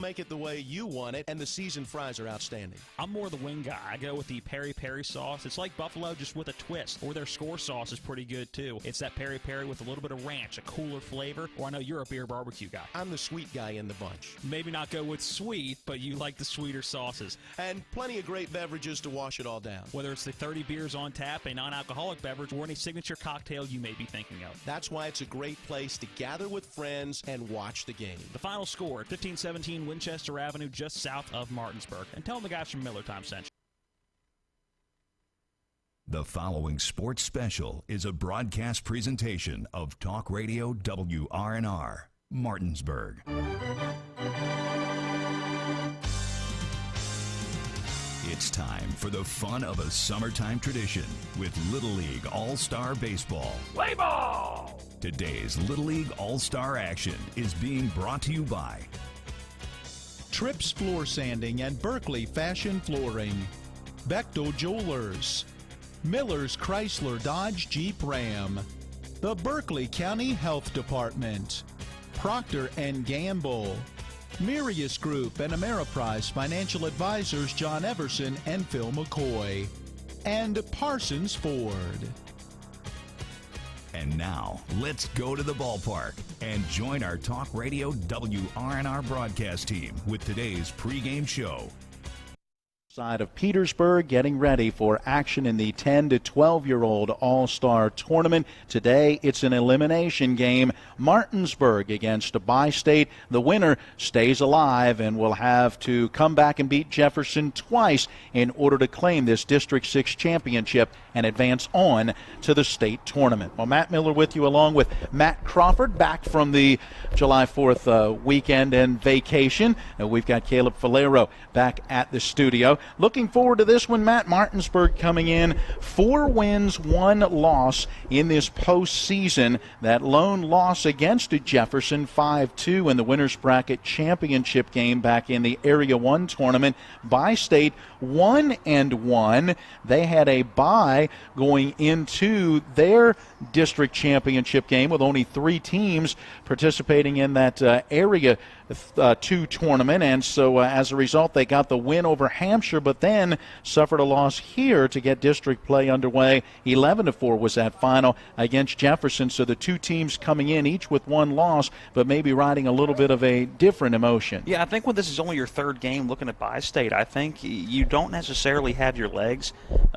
make it the way you want it, and the seasoned fries are outstanding. I'm more the wing guy. I go with the peri-peri sauce. It's like buffalo, just with a twist. Or their score sauce is pretty good, too. It's that peri-peri with a little bit of ranch, a cooler flavor. Or I know you're a beer barbecue guy. I'm the sweet guy in the bunch. Maybe not go with sweet, but you like the sweeter sauces. And plenty of great beverages to wash it all down. Whether it's the 30 beers on tap, a non-alcoholic beverage, or any signature cocktail you may be thinking of. That's why it's a great place to gather with friends and watch the game. The final score at 1517 Winchester Avenue, just south of Martinsburg. And tell them the guys from Miller Time sent you. The following sports special is a broadcast presentation of Talk Radio WRNR, Martinsburg. It's time for the fun of a summertime tradition with Little League All-Star Baseball. Play ball! Today's Little League All-Star action is being brought to you by Trips Floor Sanding and Berkeley Fashion Flooring, Bechtel Jewelers, Miller's Chrysler Dodge Jeep Ram, the Berkeley County Health Department, Procter & Gamble, Mirius Group and Ameriprise Financial Advisors John Everson and Phil McCoy, and Parsons Ford. And now, let's go to the ballpark and join our Talk Radio WRNR broadcast team with today's pregame show. Side of Petersburg getting ready for action in the 10 to 12-year-old All-Star Tournament. Today it's an elimination game. Martinsburg against Bi-State. The winner stays alive and will have to come back and beat Jefferson twice in order to claim this District 6 championship and advance on to the state tournament. Well, Matt Miller with you along with Matt Crawford back from the July 4th weekend and vacation. We've got Caleb Falero back at the studio. Looking forward to this one, Matt. Martinsburg coming in 4 wins, 1 loss in this postseason. That lone loss against Jefferson 5-2 in the winner's bracket championship game back in the Area 1 tournament. Bi-State 1-1. They had a bye going into their district championship game with only 3 teams participating in that Area 2 tournament, and so as a result they got the win over Hampshire, but then suffered a loss here to get district play underway. 11-4 was that final against Jefferson, so the 2 teams coming in each with 1 loss, but maybe riding a little bit of a different emotion. Yeah, I think when this is only your 3rd game looking at Bi-State, I think you don't necessarily have your legs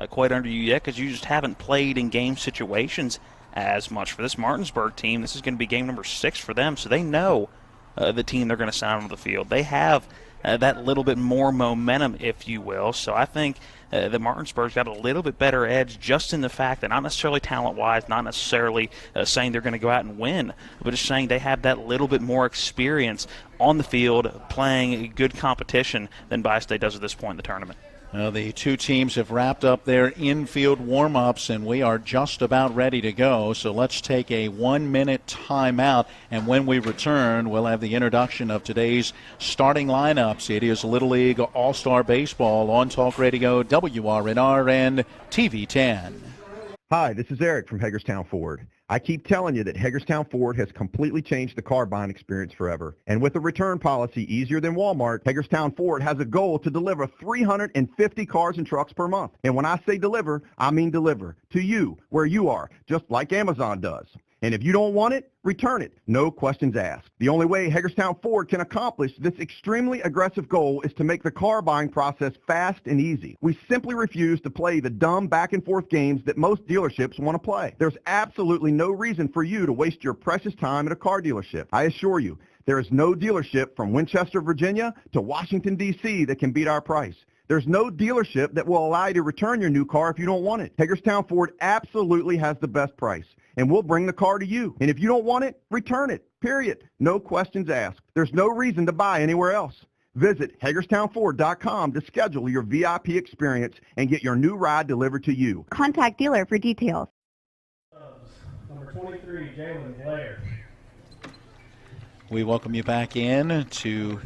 quite under you yet because you just haven't played in game situations as much. For this Martinsburg team, this is going to be game number 6 for them, so they know the team they're going to send on the field. They have that little bit more momentum, if you will. So I think that Martinsburg's got a little bit better edge just in the fact that not necessarily talent-wise, not necessarily saying they're going to go out and win, but just saying they have that little bit more experience on the field playing good competition than Bi-State does at this point in the tournament. The 2 teams have wrapped up their infield warm-ups, and we are just about ready to go. So let's take a 1-minute timeout, and when we return, we'll have the introduction of today's starting lineups. It is Little League All-Star Baseball on Talk Radio WRNR and TV 10. Hi, this is Eric from Hagerstown Ford. I keep telling you that Hagerstown Ford has completely changed the car buying experience forever. And with a return policy easier than Walmart, Hagerstown Ford has a goal to deliver 350 cars and trucks per month. And when I say deliver, I mean deliver to you, where you are, just like Amazon does. And if you don't want it, return it. No questions asked. The only way Hagerstown Ford can accomplish this extremely aggressive goal is to make the car buying process fast and easy. We simply refuse to play the dumb back and forth games that most dealerships want to play. There's absolutely no reason for you to waste your precious time at a car dealership. I assure you, there is no dealership from Winchester, Virginia to Washington, D.C. that can beat our price. There's no dealership that will allow you to return your new car if you don't want it. Hagerstown Ford absolutely has the best price, and we'll bring the car to you. And if you don't want it, return it, period. No questions asked. There's no reason to buy anywhere else. Visit HagerstownFord.com to schedule your VIP experience and get your new ride delivered to you. Contact dealer for details. Number 23, Jalen Blair. We welcome you back in to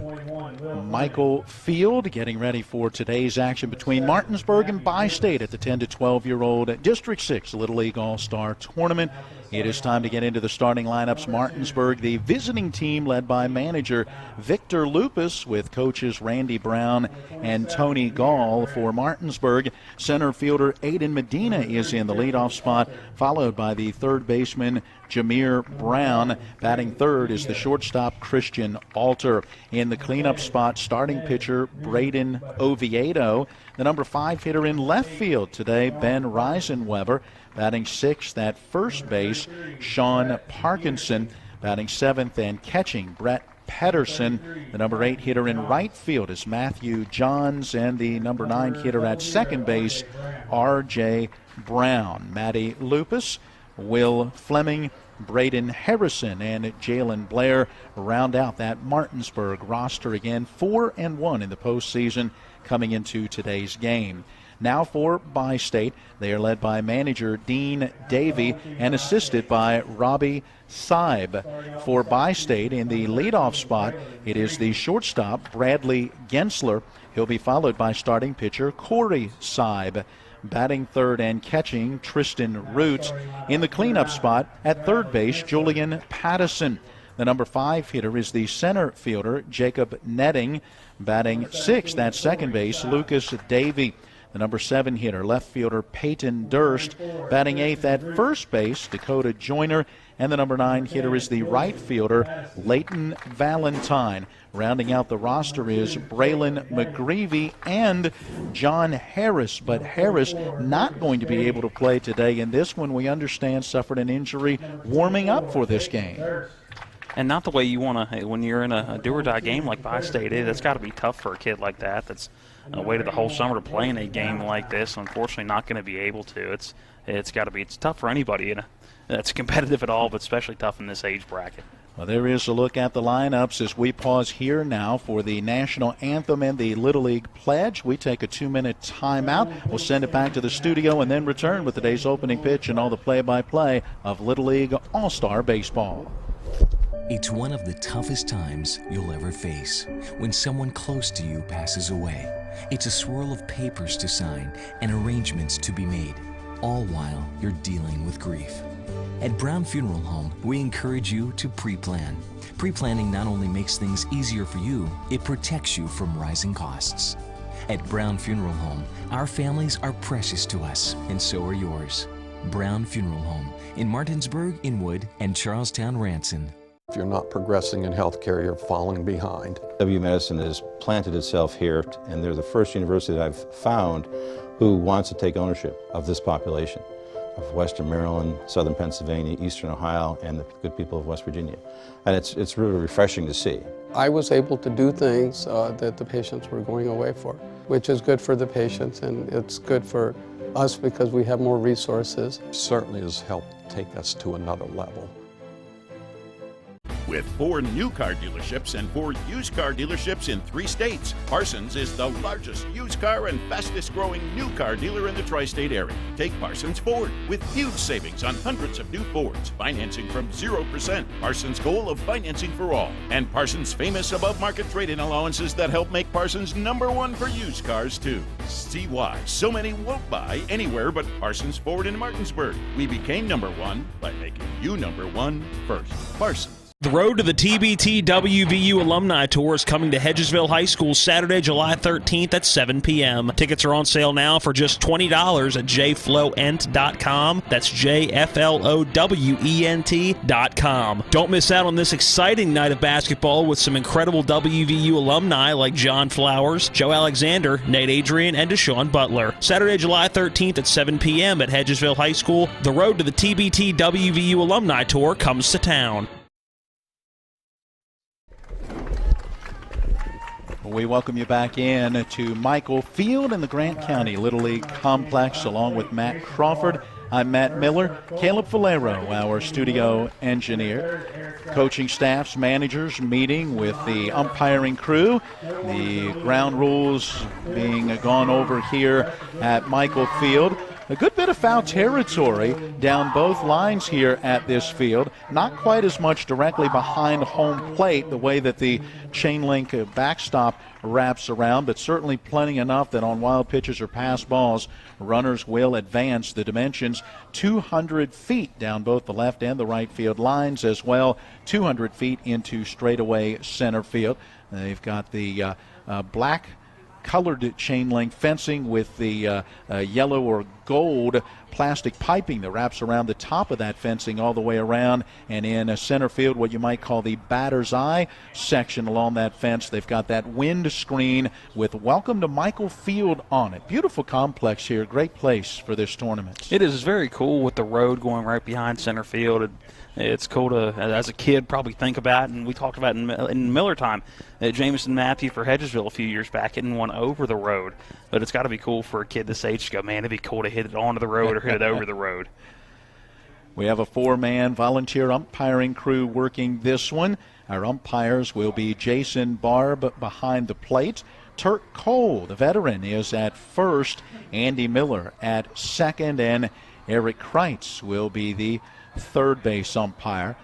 Michael Field, getting ready for today's action between Martinsburg and Bi-State at the 10 to 12-year-old District 6 Little League All-Star Tournament. It is time to get into the starting lineups. Martinsburg, the visiting team led by manager Victor Lupus, with coaches Randy Brown and Tony Gall. For Martinsburg, center fielder Aiden Medina is in the leadoff spot, followed by the third baseman Jameer Brown. Batting third is the shortstop Christian Alter. In the cleanup spot, starting pitcher Braden Oviedo. The number 5 hitter in left field today, Ben Reisenweber. Batting sixth at first base, Sean Parkinson. Batting seventh and catching, Brett Pedersen. The number 8 hitter in right field is Matthew Johns, and the number 9 hitter at second base, R.J. Brown. Matty Lupus, Will Fleming, Braden Harrison, and Jalen Blair round out that Martinsburg roster. Again, 4-1 in the postseason coming into today's game. Now for Bi-State, they are led by manager Dean Davey and assisted by Robbie Seib. For Bi-State, in the leadoff spot, it is the shortstop Bradley Gensler. He'll be followed by starting pitcher Corey Seib. Batting third and catching, Tristan Roots. In the cleanup spot at third base, Julian Pattison. The number 5 hitter is the center fielder Jacob Netting. Batting sixth at second base, Lucas Davey. The number 7 hitter, left fielder Peyton Durst. Batting eighth at first base, Dakota Joyner. And the number 9 hitter is the right fielder, Leighton Valentine. Rounding out the roster is Braylon McGreevy and John Harris. But Harris not going to be able to play today in this one. We understand suffered an injury warming up for this game. And not the way you want to, when you're in a do-or-die game like Bi-State is. It's got to be tough for a kid like that that's waited the whole summer to play in a game like this. Unfortunately, not going to be able to. It's got to be. It's tough for anybody that's competitive at all, but especially tough in this age bracket. Well, there is a look at the lineups as we pause here now for the national anthem and the Little League pledge. We take a 2-minute timeout. We'll send it back to the studio and then return with today's opening pitch and all the play-by-play of Little League All-Star Baseball. It's one of the toughest times you'll ever face when someone close to you passes away. It's a swirl of papers to sign and arrangements to be made, all while you're dealing with grief. At Brown Funeral Home, we encourage you to pre-plan. Pre-planning not only makes things easier for you, it protects you from rising costs. At Brown Funeral Home, our families are precious to us, and so are yours. Brown Funeral Home in Martinsburg, Inwood, and Charlestown, Ranson. If you're not progressing in healthcare, you're falling behind. W Medicine has planted itself here, and they're the first university that I've found who wants to take ownership of this population of Western Maryland, Southern Pennsylvania, Eastern Ohio, and the good people of West Virginia. And it's really refreshing to see. I was able to do things that the patients were going away for, which is good for the patients, and it's good for us because we have more resources. Certainly has helped take us to another level. With 4 new car dealerships and 4 used car dealerships in 3 states, Parsons is the largest used car and fastest growing new car dealer in the tri-state area. Take Parsons Ford with huge savings on hundreds of new Fords, financing from 0%, Parsons' goal of financing for all, and Parsons' famous above market trade-in allowances that help make Parsons #1 for used cars too. See why so many won't buy anywhere but Parsons Ford in Martinsburg. We became #1 by making you #1 first. Parsons. The road to the TBT WVU Alumni Tour is coming to Hedgesville High School Saturday, July 13th at 7 p.m. Tickets are on sale now for just $20 at jflowent.com. That's jflowent.com. Don't miss out on this exciting night of basketball with some incredible WVU alumni like John Flowers, Joe Alexander, Nate Adrian, and Deshaun Butler. Saturday, July 13th at 7 p.m. at Hedgesville High School. The road to the TBT WVU Alumni Tour comes to town. We welcome you back in to Michael Field in the Grant County Little League Complex along with Matt Crawford. I'm Matt Miller, Caleb Valero, our studio engineer. Coaching staffs, managers meeting with the umpiring crew. The ground rules being gone over here at Michael Field. a good bit of foul territory down both lines here at this field. Not quite as much directly behind home plate, the way that the chain link backstop wraps around, but certainly plenty enough that on wild pitches or pass balls, runners will advance. The dimensions 200 feet down both the left and the right field lines, as well 200 feet into straightaway center field. They've got the black colored chain link fencing with the yellow or gold plastic piping that wraps around the top of that fencing all the way around, and in center field, what you might call the batter's eye section along that fence, they've got that wind screen with "Welcome to Michael Field" on it. Beautiful complex here, great place for this tournament. It is very cool with the road going right behind center field. It's cool to, as a kid, probably think about, and we talked about in Miller time, Jameson Matthew for Hedgesville a few years back hitting one over the road. But it's got to be cool for a kid this age to go, man, it'd be cool to hit it onto the road or hit it over the road. We have a 4-man volunteer umpiring crew working this one. Our umpires will be Jason Barb behind the plate. Turk Cole, the veteran, is at first. Andy Miller at second, and Eric Kreitz will be the third base umpire.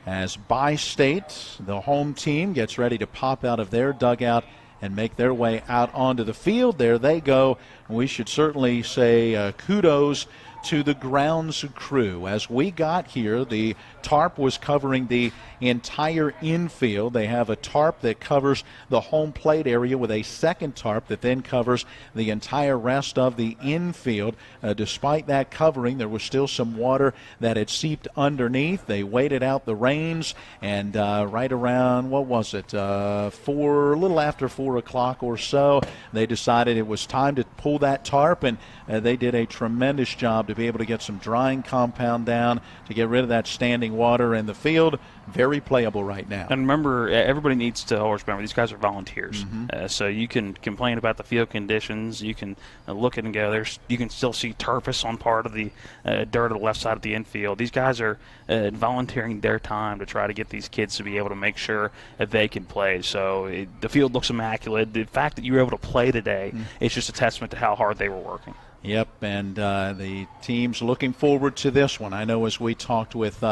As Bi-State, the home team, gets ready to pop out of their dugout and make their way out onto the field. There they go. We should certainly say kudos to the grounds crew. As we got here, the tarp was covering the entire infield. They have a tarp that covers the home plate area with a second tarp that then covers the entire rest of the infield. Despite that covering, there was still some water that had seeped underneath. They waited out the rains, and right around, what was it, a little after 4 o'clock or so, they decided it was time to pull that tarp, and they did a tremendous job to be able to get some drying compound down to get rid of that standing water in the field. Very playable right now. And remember, everybody needs to always remember these guys are volunteers. So you can complain about the field conditions. You can look at and go, you can still see turfus on part of the dirt on the left side of the infield. These guys are volunteering their time to try to get these kids to be able to make sure that they can play. So the field looks immaculate. The fact that you were able to play today, it's just a testament to how hard they were working. Yep, and the team's looking forward to this one. I know as we talked with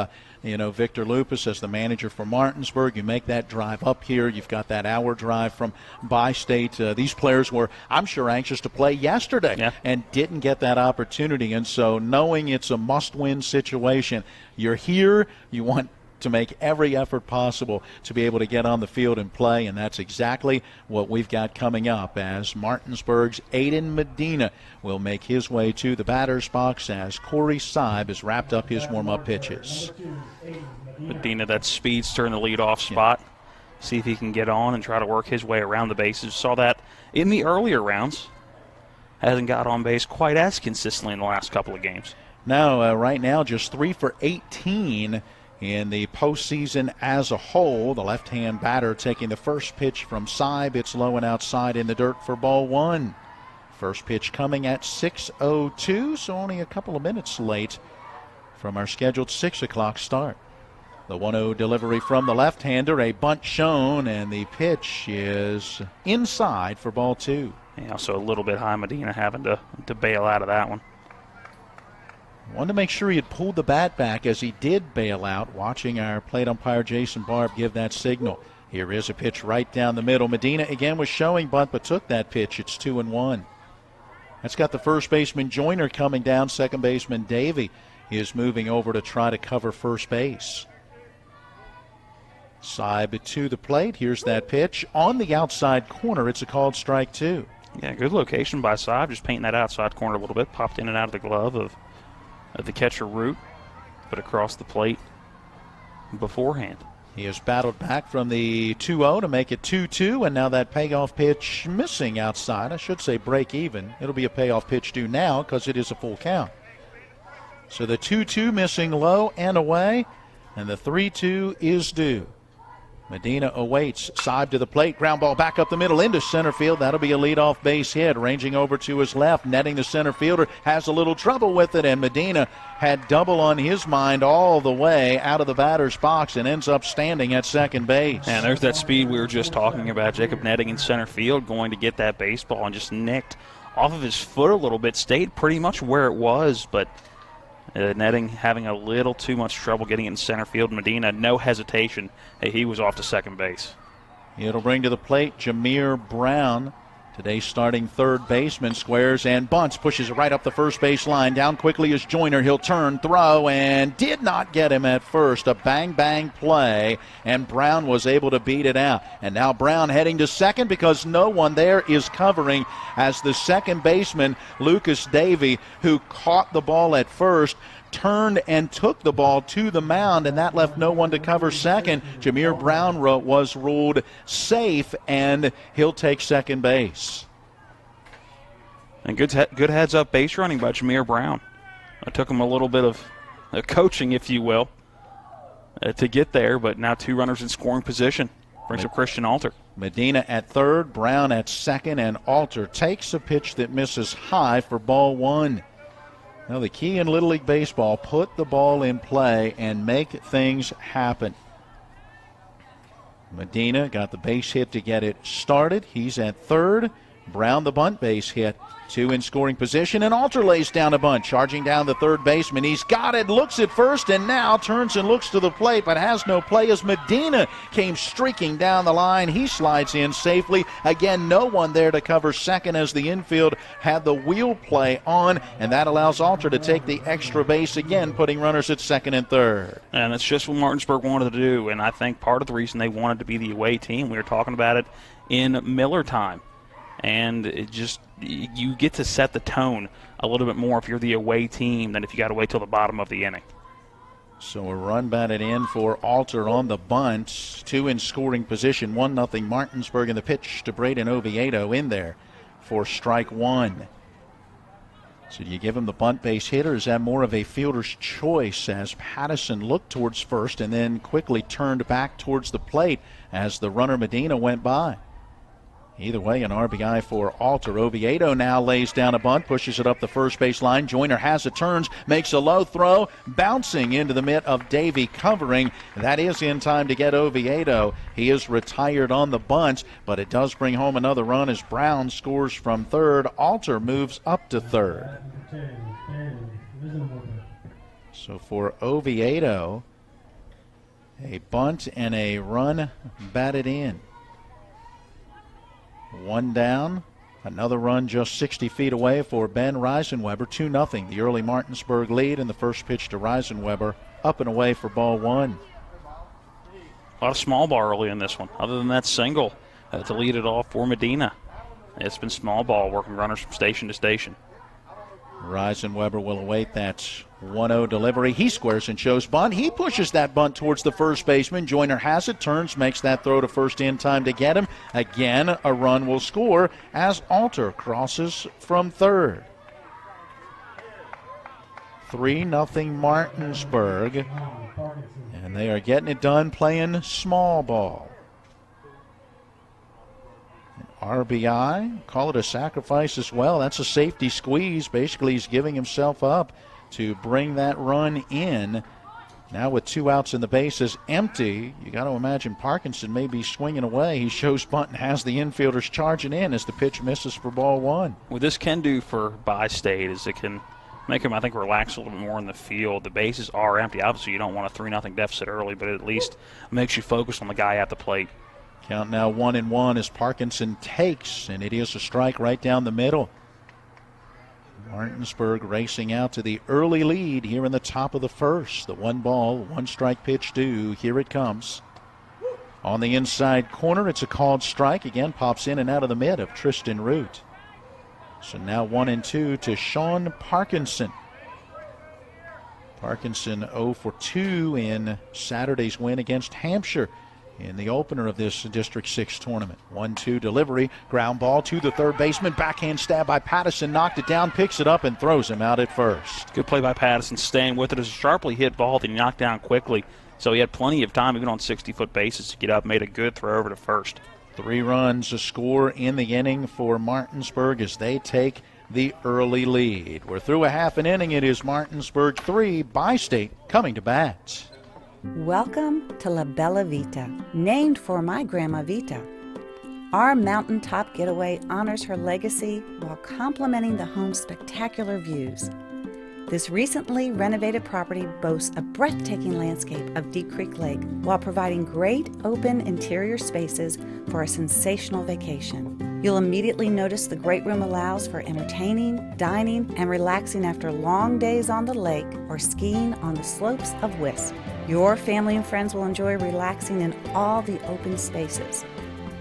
Victor Lupus as the manager for Martinsburg, you make that drive up here. You've got that hour drive from Bi-State. These players were, I'm sure, anxious to play yesterday and didn't get that opportunity. And so knowing it's a must-win situation, you're here, you want to make every effort possible to be able to get on the field and play, and that's exactly what we've got coming up as Martinsburg's Aiden Medina will make his way to the batter's box as Corey Seib has wrapped up his warm-up pitches. Medina, that speedster in the leadoff spot. See if he can get on and try to work his way around the bases. Saw that in the earlier rounds. Hasn't got on base quite as consistently in the last couple of games. No, right now just 3 for 18 in the postseason as a whole. The left-hand batter taking the first pitch from Seib. It's low and outside in the dirt for ball one. First pitch coming at 6:02, so only a couple of minutes late from our scheduled 6 o'clock start. The 1-0 delivery from the left-hander, a bunt shown, and the pitch is inside for ball two. Yeah, so a little bit high. Medina having to bail out of that one. Wanted to make sure he had pulled the bat back as he did bail out, watching our plate umpire Jason Barb give that signal. Here is a pitch right down the middle. Medina again was showing bunt but took that pitch. It's 2-1. That's got the first baseman Joyner coming down. Second baseman Davey is moving over to try to cover first base. Seib to the plate. Here's that pitch on the outside corner. It's a called strike two. Yeah, good location by Seib. Just painting that outside corner a little bit. Popped in and out of the glove of the catcher Root, but across the plate beforehand. He has battled back from the 2-0 to make it 2-2, and now that payoff pitch missing outside. I should say break even. It'll be a payoff pitch due now because it is a full count. So the 2-2 missing low and away, and the 3-2 is due. Medina awaits. Seib to the plate. Ground ball back up the middle into center field. That'll be a leadoff base hit. Ranging over to his left. Netting the center fielder. Has a little trouble with it. And Medina had double on his mind all the way out of the batter's box and ends up standing at second base. And there's that speed we were just talking about. Jacob Netting in center field going to get that baseball and just nicked off of his foot a little bit, stayed pretty much where it was, but netting having a little too much trouble getting it in center field. Medina, no hesitation. He was off to second base. It'll bring to the plate Jameer Brown. Today starting third baseman, squares and bunts, pushes it right up the first base line. Down quickly is Joyner. He'll turn, throw, and did not get him at first. A bang-bang play, and Brown was able to beat it out. And now Brown heading to second because no one there is covering as the second baseman, Lucas Davey, who caught the ball at first, turned and took the ball to the mound, and that left no one to cover second. Jameer Brown was ruled safe, and he'll take second base. And good heads-up base running by Jameer Brown. It took him a little bit of coaching, if you will, to get there, but now two runners in scoring position. Brings up Christian Alter. Medina at third, Brown at second, and Alter takes a pitch that misses high for ball one. Now, the key in Little League Baseball, put the ball in play and make things happen. Medina got the base hit to get it started. He's at third. Brown the bunt base hit. Two in scoring position, and Alter lays down a bunt. Charging down the third baseman. He's got it, looks at first, and now turns and looks to the plate, but has no play as Medina came streaking down the line. He slides in safely. Again, no one there to cover second as the infield had the wheel play on, and that allows Alter to take the extra base again, putting runners at second and third. And that's just what Martinsburg wanted to do, and I think part of the reason they wanted to be the away team, we were talking about it in Miller time. And it just, you get to set the tone a little bit more if you're the away team than if you got to wait till the bottom of the inning. So a run batted in for Alter on the bunt. Two in scoring position. 1-0 Martinsburg, and the pitch to Braden Oviedo in there for strike one. So do you give him the bunt base hit, or is that more of a fielder's choice as Pattison looked towards first and then quickly turned back towards the plate as the runner Medina went by? Either way, an RBI for Alter. Oviedo now lays down a bunt, pushes it up the first base line. Joyner has it, turns, makes a low throw, bouncing into the mitt of Davey, covering. That is in time to get Oviedo. He is retired on the bunt, but it does bring home another run as Brown scores from third. Alter moves up to third. So for Oviedo, a bunt and a run batted in. One down, another run just 60 feet away for Ben Reisenweber. 2-0, the early Martinsburg lead, and the first pitch to Reisenweber up and away for ball one. A lot of small ball early in this one. Other than that single to lead it off for Medina, it's been small ball working runners from station to station. Reisenweber will await that 1-0 delivery. He squares and shows bunt. He pushes that bunt towards the first baseman. Joyner has it, turns, makes that throw to first in time to get him. Again, a run will score as Alter crosses from third. 3-0 Martinsburg, and they are getting it done playing small ball. RBI, call it a sacrifice as well. That's a safety squeeze. Basically, he's giving himself up to bring that run in. Now with two outs and the bases empty, you got to imagine Parkinson may be swinging away. He shows bunt and has the infielders charging in as the pitch misses for ball one. What this can do for Bi-State is it can make him, I think, relax a little bit more in the field. The bases are empty. Obviously, you don't want a 3-0 deficit early, but it at least makes you focus on the guy at the plate. Count now 1-1 as Parkinson takes, and it is a strike right down the middle. Martinsburg racing out to the early lead here in the top of the first. The 1-ball, 1-strike pitch due. Here it comes. On the inside corner, it's a called strike. Again, pops in and out of the mid of Tristan Root. So now 1-2 to Sean Parkinson. Parkinson 0 for 2 in Saturday's win against Hampshire in the opener of this District 6 tournament. 1-2 delivery, ground ball to the third baseman, backhand stab by Pattison, knocked it down, picks it up, and throws him out at first. Good play by Pattison, staying with it. It was a sharply hit ball that he knocked down quickly, so he had plenty of time, even on 60-foot bases, to get up, made a good throw over to first. 3 runs a score in the inning for Martinsburg as they take the early lead. We're through a half an inning. It is Martinsburg 3, Bi-State coming to bat. Welcome to La Bella Vita, named for my Grandma Vita. Our mountaintop getaway honors her legacy while complementing the home's spectacular views. This recently renovated property boasts a breathtaking landscape of Deep Creek Lake while providing great open interior spaces for a sensational vacation. You'll immediately notice the great room allows for entertaining, dining, and relaxing after long days on the lake or skiing on the slopes of Wisp. Your family and friends will enjoy relaxing in all the open spaces.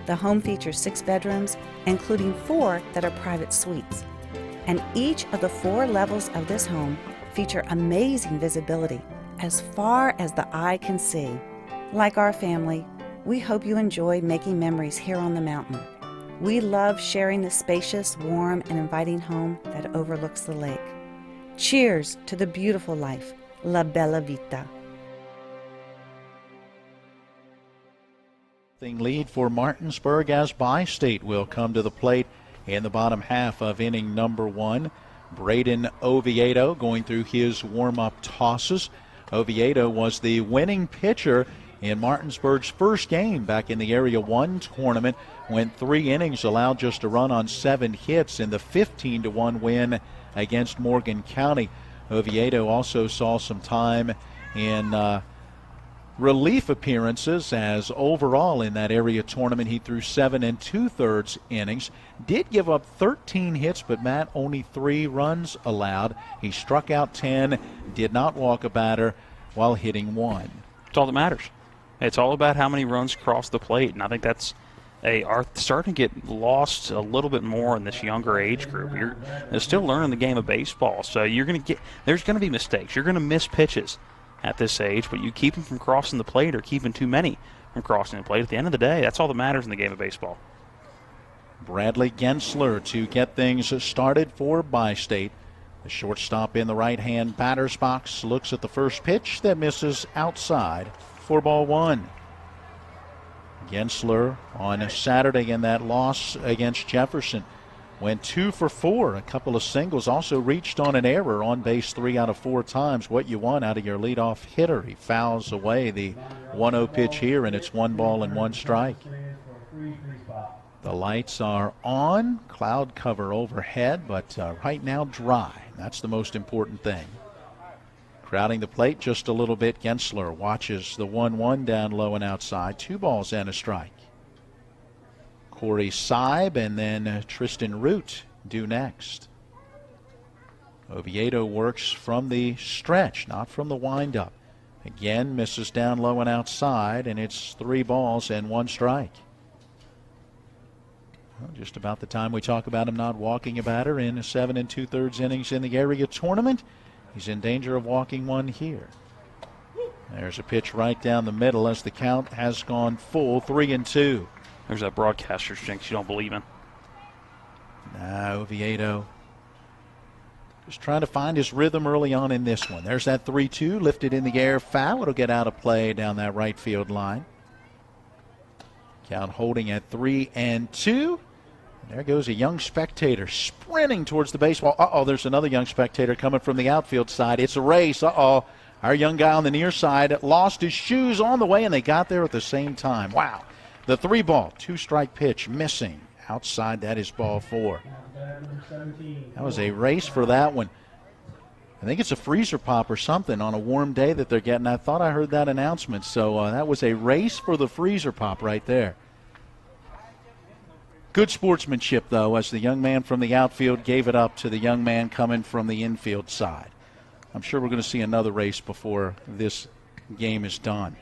The home features 6 bedrooms, including 4 that are private suites. And each of the 4 levels of this home feature amazing visibility as far as the eye can see. Like our family, we hope you enjoy making memories here on the mountain. We love sharing the spacious, warm, and inviting home that overlooks the lake. Cheers to the beautiful life, La Bella Vita. Lead for Martinsburg as Bi-State will come to the plate in the bottom half of inning number 1. Braden Oviedo going through his warm-up tosses. Oviedo was the winning pitcher in Martinsburg's first game back in the Area 1 tournament. Went 3 innings, allowed just a run on 7 hits in the 15-1 win against Morgan County. Oviedo also saw some time in relief appearances, as overall in that area tournament he threw 7 2/3 innings. Did give up 13 hits, but Matt, only 3 runs allowed. He struck out 10, did not walk a batter while hitting 1. That's all that matters. It's all about how many runs cross the plate, and I think that's are starting to get lost a little bit more in this younger age group. You're still learning the game of baseball, so there's going to be mistakes. You're going to miss pitches at this age, but you keep them from crossing the plate or keeping too many from crossing the plate. At the end of the day, that's all that matters in the game of baseball. Bradley Gensler to get things started for Bi-State. The shortstop in the right-hand batter's box looks at the first pitch that misses outside for ball 1. Gensler on Saturday in that loss against Jefferson went 2 for 4, a couple of singles, also reached on an error on base 3 out of 4 times. What you want out of your leadoff hitter. He fouls away the 1-0 pitch here, and it's 1 ball and 1 strike. The lights are on, cloud cover overhead, but right now dry. That's the most important thing. Crowding the plate just a little bit, Gensler watches the 1-1 down low and outside. 2 balls and a strike. Corey Seib and then Tristan Root due next. Oviedo works from the stretch, not from the windup. Again, misses down low and outside, and it's 3 balls and 1 strike. Well, just about the time we talk about him not walking a batter in 7 2/3 innings in the area tournament. He's in danger of walking one here. There's a pitch right down the middle as the count has gone full, 3-2. There's that broadcaster's jinx you don't believe in. Oviedo just trying to find his rhythm early on in this one. There's that 3-2 lifted in the air, foul. It'll get out of play down that right field line. Count holding at 3-2. There goes a young spectator sprinting towards the baseball. There's another young spectator coming from the outfield side. It's a race. Our young guy on the near side lost his shoes on the way, and they got there at the same time. Wow. The 3-ball, 2-strike pitch missing. Outside, that is ball 4. That was a race for that one. I think it's a freezer pop or something on a warm day that they're getting. I thought I heard that announcement. So that was a race for the freezer pop right there. Good sportsmanship, though, as the young man from the outfield gave it up to the young man coming from the infield side. I'm sure we're going to see another race before this game is done.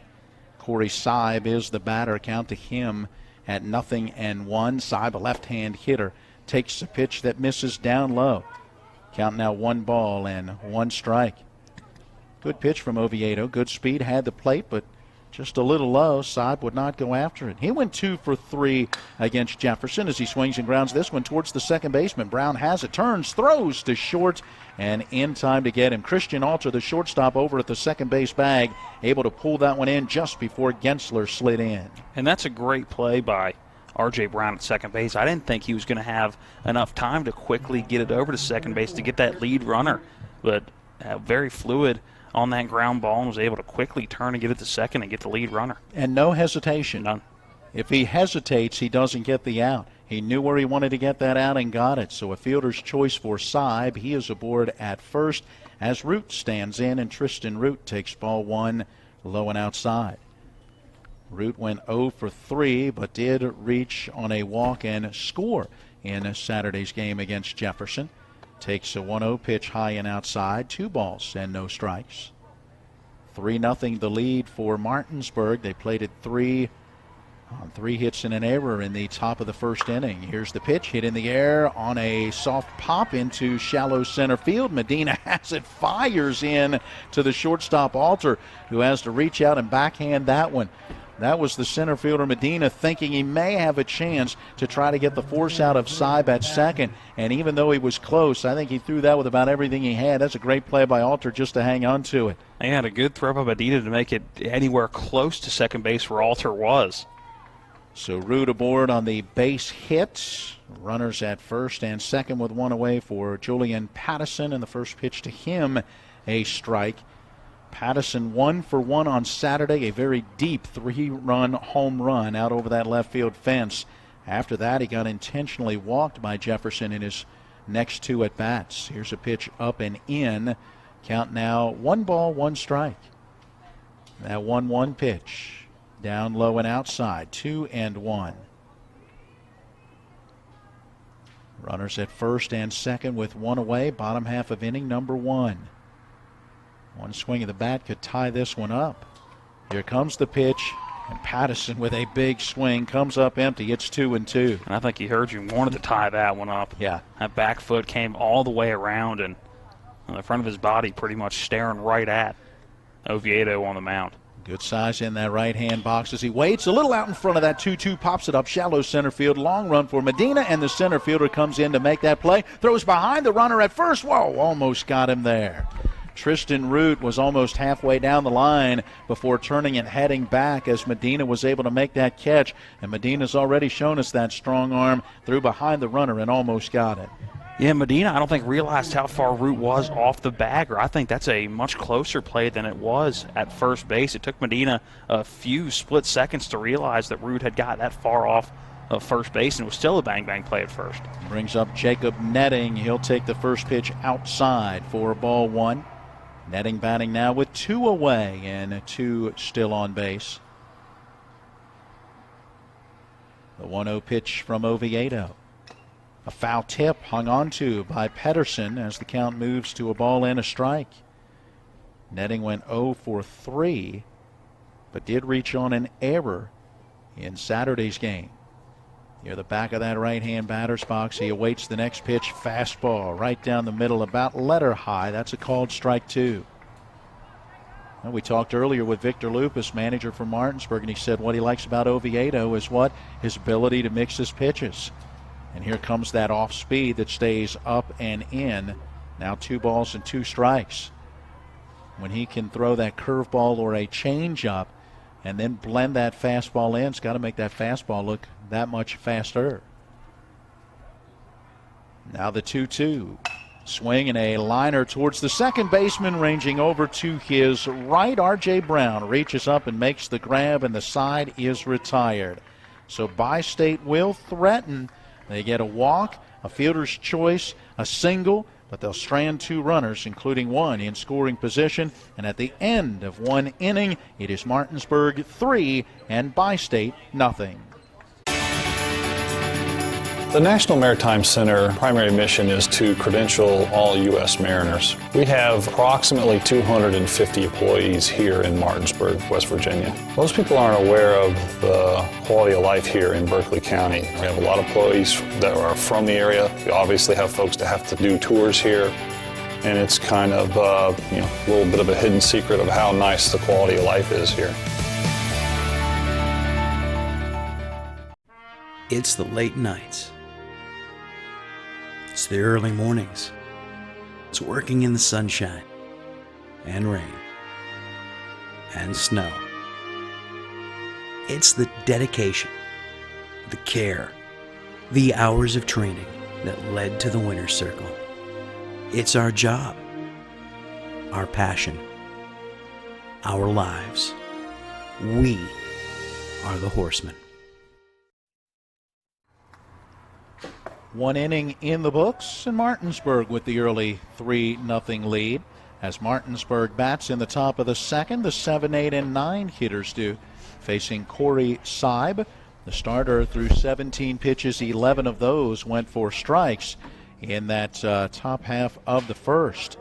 Corey Seib is the batter. Count to him at 0-1. Seib, a left-hand hitter, takes a pitch that misses down low. Count now 1 ball and 1 strike. Good pitch from Oviedo. Good speed, had the plate, but just a little low. Seib would not go after it. He went 2 for 3 against Jefferson as he swings and grounds this one towards the second baseman. Brown has it, turns, throws to short, and in time to get him. Christian Alter, the shortstop, over at the second base bag, able to pull that one in just before Gensler slid in. And that's a great play by R.J. Brown at second base. I didn't think he was going to have enough time to quickly get it over to second base to get that lead runner, but very fluid on that ground ball and was able to quickly turn and get it to second and get the lead runner. And no hesitation. None. If he hesitates, he doesn't get the out. He knew where he wanted to get that out and got it. So a fielder's choice for Seib. He is aboard at first as Root stands in, and Tristan Root takes ball one low and outside. Root went 0 for 3, but did reach on a walk and score in Saturday's game against Jefferson. Takes a 1-0 pitch high and outside, 2 balls and no strikes. 3-0 the lead for Martinsburg. They plated 3 on 3 hits and an error in the top of the first inning. Here's the pitch, hit in the air on a soft pop into shallow center field. Medina has it, fires in to the shortstop Alter, who has to reach out and backhand that one. That was the center fielder Medina thinking he may have a chance to try to get the force out of Seib at second. And even though he was close, I think he threw that with about everything he had. That's a great play by Alter just to hang on to it. They had a good throw by Medina to make it anywhere close to second base where Alter was. So Root aboard on the base hits. Runners at first and second with 1 away for Julian Pattison. And the first pitch to him, a strike. Pattison 1 for 1 on Saturday, a very deep 3-run home run out over that left field fence. After that, he got intentionally walked by Jefferson in his next 2 at-bats. Here's a pitch up and in. Count now 1 ball, 1 strike. That 1-1 pitch. Down low and outside, 2-1. Runners at first and second with 1 away, bottom half of inning number 1. One swing of the bat could tie this one up. Here comes the pitch, and Pattison with a big swing comes up empty. It's 2-2. And I think he heard you wanted to tie that one up. Yeah. That back foot came all the way around and on the front of his body pretty much staring right at Oviedo on the mound. Good size in that right-hand box as he waits. A little out in front of that 2-2, pops it up shallow center field. Long run for Medina, and the center fielder comes in to make that play. Throws behind the runner at first. Whoa, almost got him there. Tristan Root was almost halfway down the line before turning and heading back as Medina was able to make that catch. And Medina's already shown us that strong arm. Threw behind the runner and almost got it. Yeah, Medina, I don't think realized how far Root was off the bagger. I think that's a much closer play than it was at first base. It took Medina a few split seconds to realize that Root had got that far off of first base, and it was still a bang-bang play at first. Brings up Jacob Netting. He'll take the first pitch outside for ball 1. Netting batting now with 2 away and 2 still on base. The 1-0 pitch from Oviedo. A foul tip hung on to by Pedersen as the count moves to a ball and a strike. Netting went 0 for 3, but did reach on an error in Saturday's game. Near the back of that right-hand batter's box, he awaits the next pitch. Fastball right down the middle, about letter high. That's a called strike 2. Well, we talked earlier with Victor Lupus, manager for Martinsburg, and he said what he likes about Oviedo is what? His ability to mix his pitches. And here comes that off speed that stays up and in. Now 2 balls and 2 strikes. When he can throw that curveball or a changeup and then blend that fastball in, it's got to make that fastball look that much faster. Now the 2-2. Swing and a liner towards the second baseman, ranging over to his right. R.J. Brown reaches up and makes the grab, and the side is retired. So Bi-State will threaten. They get a walk, a fielder's choice, a single, but they'll strand 2 runners, including 1 in scoring position. And at the end of 1 inning, it is Martinsburg 3 and Bi-State nothing. The National Maritime Center primary mission is to credential all U.S. mariners. We have approximately 250 employees here in Martinsburg, West Virginia. Most people aren't aware of the quality of life here in Berkeley County. We have a lot of employees that are from the area. We obviously have folks that have to do tours here, and it's kind of a little bit of a hidden secret of how nice the quality of life is here. It's the late nights. It's the early mornings. It's working in the sunshine and rain and snow. It's the dedication, the care, the hours of training that led to the winner's circle. It's our job, our passion, our lives. We are the horsemen. One inning in the books, and Martinsburg with the early 3-0 lead. As Martinsburg bats in the top of the second, the 7, 8, and 9 hitters do. Facing Corey Seib, the starter, threw 17 pitches. 11 of those went for strikes in that top half of the first.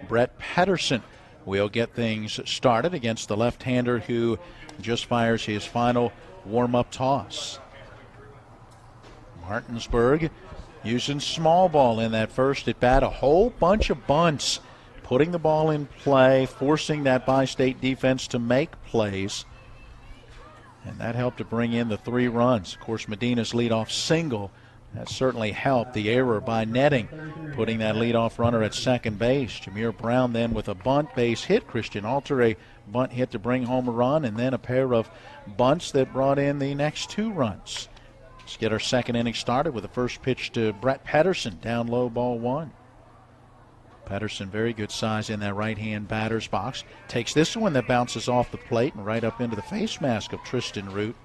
Brett Pedersen will get things started against the left-hander who just fires his final warm-up toss. Martinsburg using small ball in that first at bat, a whole bunch of bunts, putting the ball in play, forcing that bi-state defense to make plays. And that helped to bring in the 3 runs. Of course, Medina's leadoff single, that certainly helped. The error by Netting, putting that leadoff runner at second base. Jameer Brown then with a bunt base hit. Christian Alter a bunt hit to bring home a run, and then a pair of bunts that brought in the next 2 runs. Let's get our second inning started with the first pitch to Brett Pedersen, down low, ball 1. Pedersen, very good size in that right-hand batter's box. Takes this one that bounces off the plate and right up into the face mask of Tristan Root.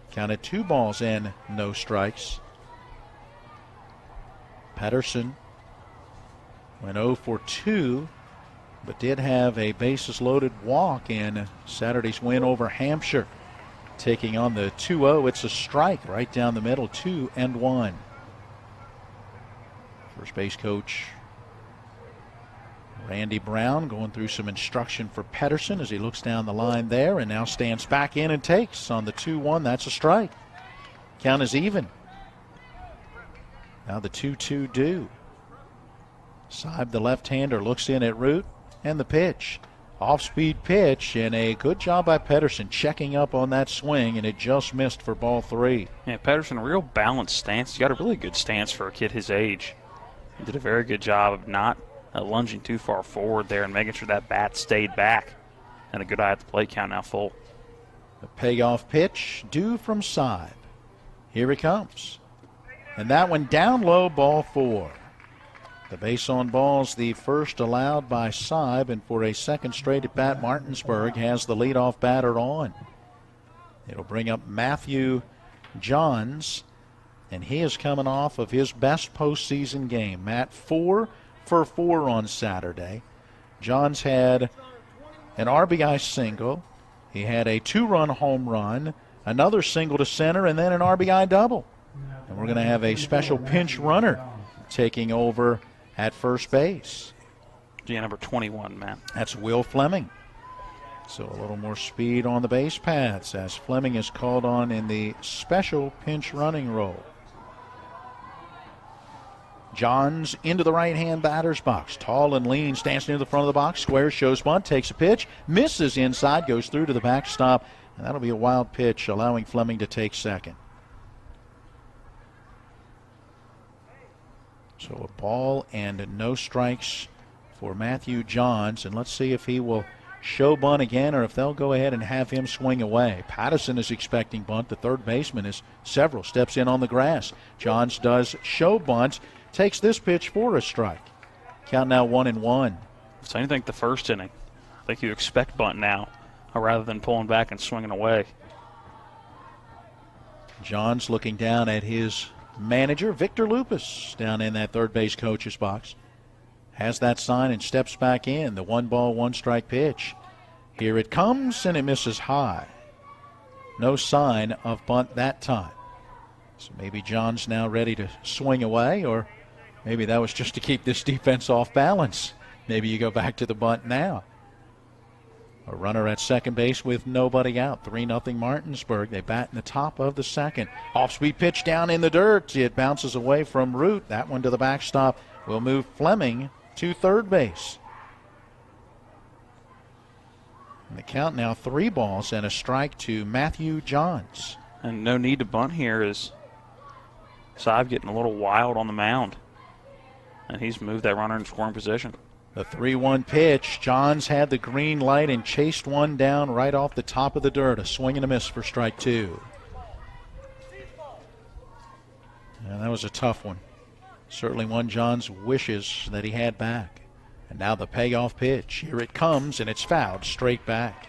Counted 2 balls and no strikes. Pedersen went 0 for 2, but did have a bases-loaded walk in Saturday's win over Hampshire. Taking on the 2-0, it's a strike right down the middle, 2-1. First base coach Randy Brown going through some instruction for Pedersen as he looks down the line there and now stands back in and takes on the 2-1. That's a strike. Count is even. Now the 2-2 due. Seib, the left-hander, looks in at Root, and the pitch. Off-speed pitch, and a good job by Pedersen checking up on that swing, and it just missed for ball 3. Yeah, Pedersen, a real balanced stance. He's got a really good stance for a kid his age. He did a very good job of not lunging too far forward there and making sure that bat stayed back. And a good eye at the plate, count now full. The payoff pitch due from Seib. Here it comes. And that one down low, ball 4. The base on ball's the first allowed by Seib, and for a second straight at bat, Martinsburg has the leadoff batter on. It'll bring up Matthew Johns, and he is coming off of his best postseason game. Matt, 4 for 4 on Saturday. Johns had an RBI single. He had a 2-run home run, another single to center, and then an RBI double. And we're going to have a special pinch runner taking over at first base. Yeah, number 21, Matt. That's Will Fleming. So a little more speed on the base paths as Fleming is called on in the special pinch running role. Johns into the right-hand batter's box. Tall and lean, stands near the front of the box, squares, shows bunt, takes a pitch, misses inside, goes through to the backstop, and that'll be a wild pitch, allowing Fleming to take second. So a ball and no strikes for Matthew Johns, and let's see if he will show bunt again or if they'll go ahead and have him swing away. Patterson is expecting bunt. The third baseman is several steps in on the grass. Johns does show bunt, takes this pitch for a strike. Count now 1-1. Same thing the first inning. I think you expect bunt now rather than pulling back and swinging away. Johns looking down at his manager, Victor Lupus, down in that third base coach's box. Has that sign and steps back in. The 1-ball, 1-strike pitch. Here it comes, and it misses high. No sign of bunt that time. So maybe John's now ready to swing away, or maybe that was just to keep this defense off balance. Maybe you go back to the bunt now. A runner at second base with nobody out. 3-0 Martinsburg. They bat in the top of the second. Off-speed pitch down in the dirt. It bounces away from Root. That one to the backstop will move Fleming to third base. And the count now 3 balls and a strike to Matthew Johns. And no need to bunt here is Seib getting a little wild on the mound. And he's moved that runner in scoring position. The 3-1 pitch. Johns had the green light and chased one down right off the top of the dirt. A swing and a miss for strike 2. And that was a tough one. Certainly one Johns wishes that he had back. And now the payoff pitch. Here it comes, and it's fouled straight back.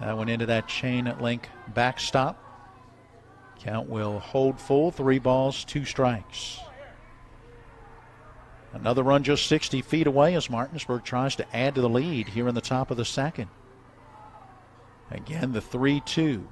That went into that chain link backstop. Count will hold full, 3 balls, 2 strikes. Another run just 60 feet away as Martinsburg tries to add to the lead here in the top of the second. Again, the 3-2.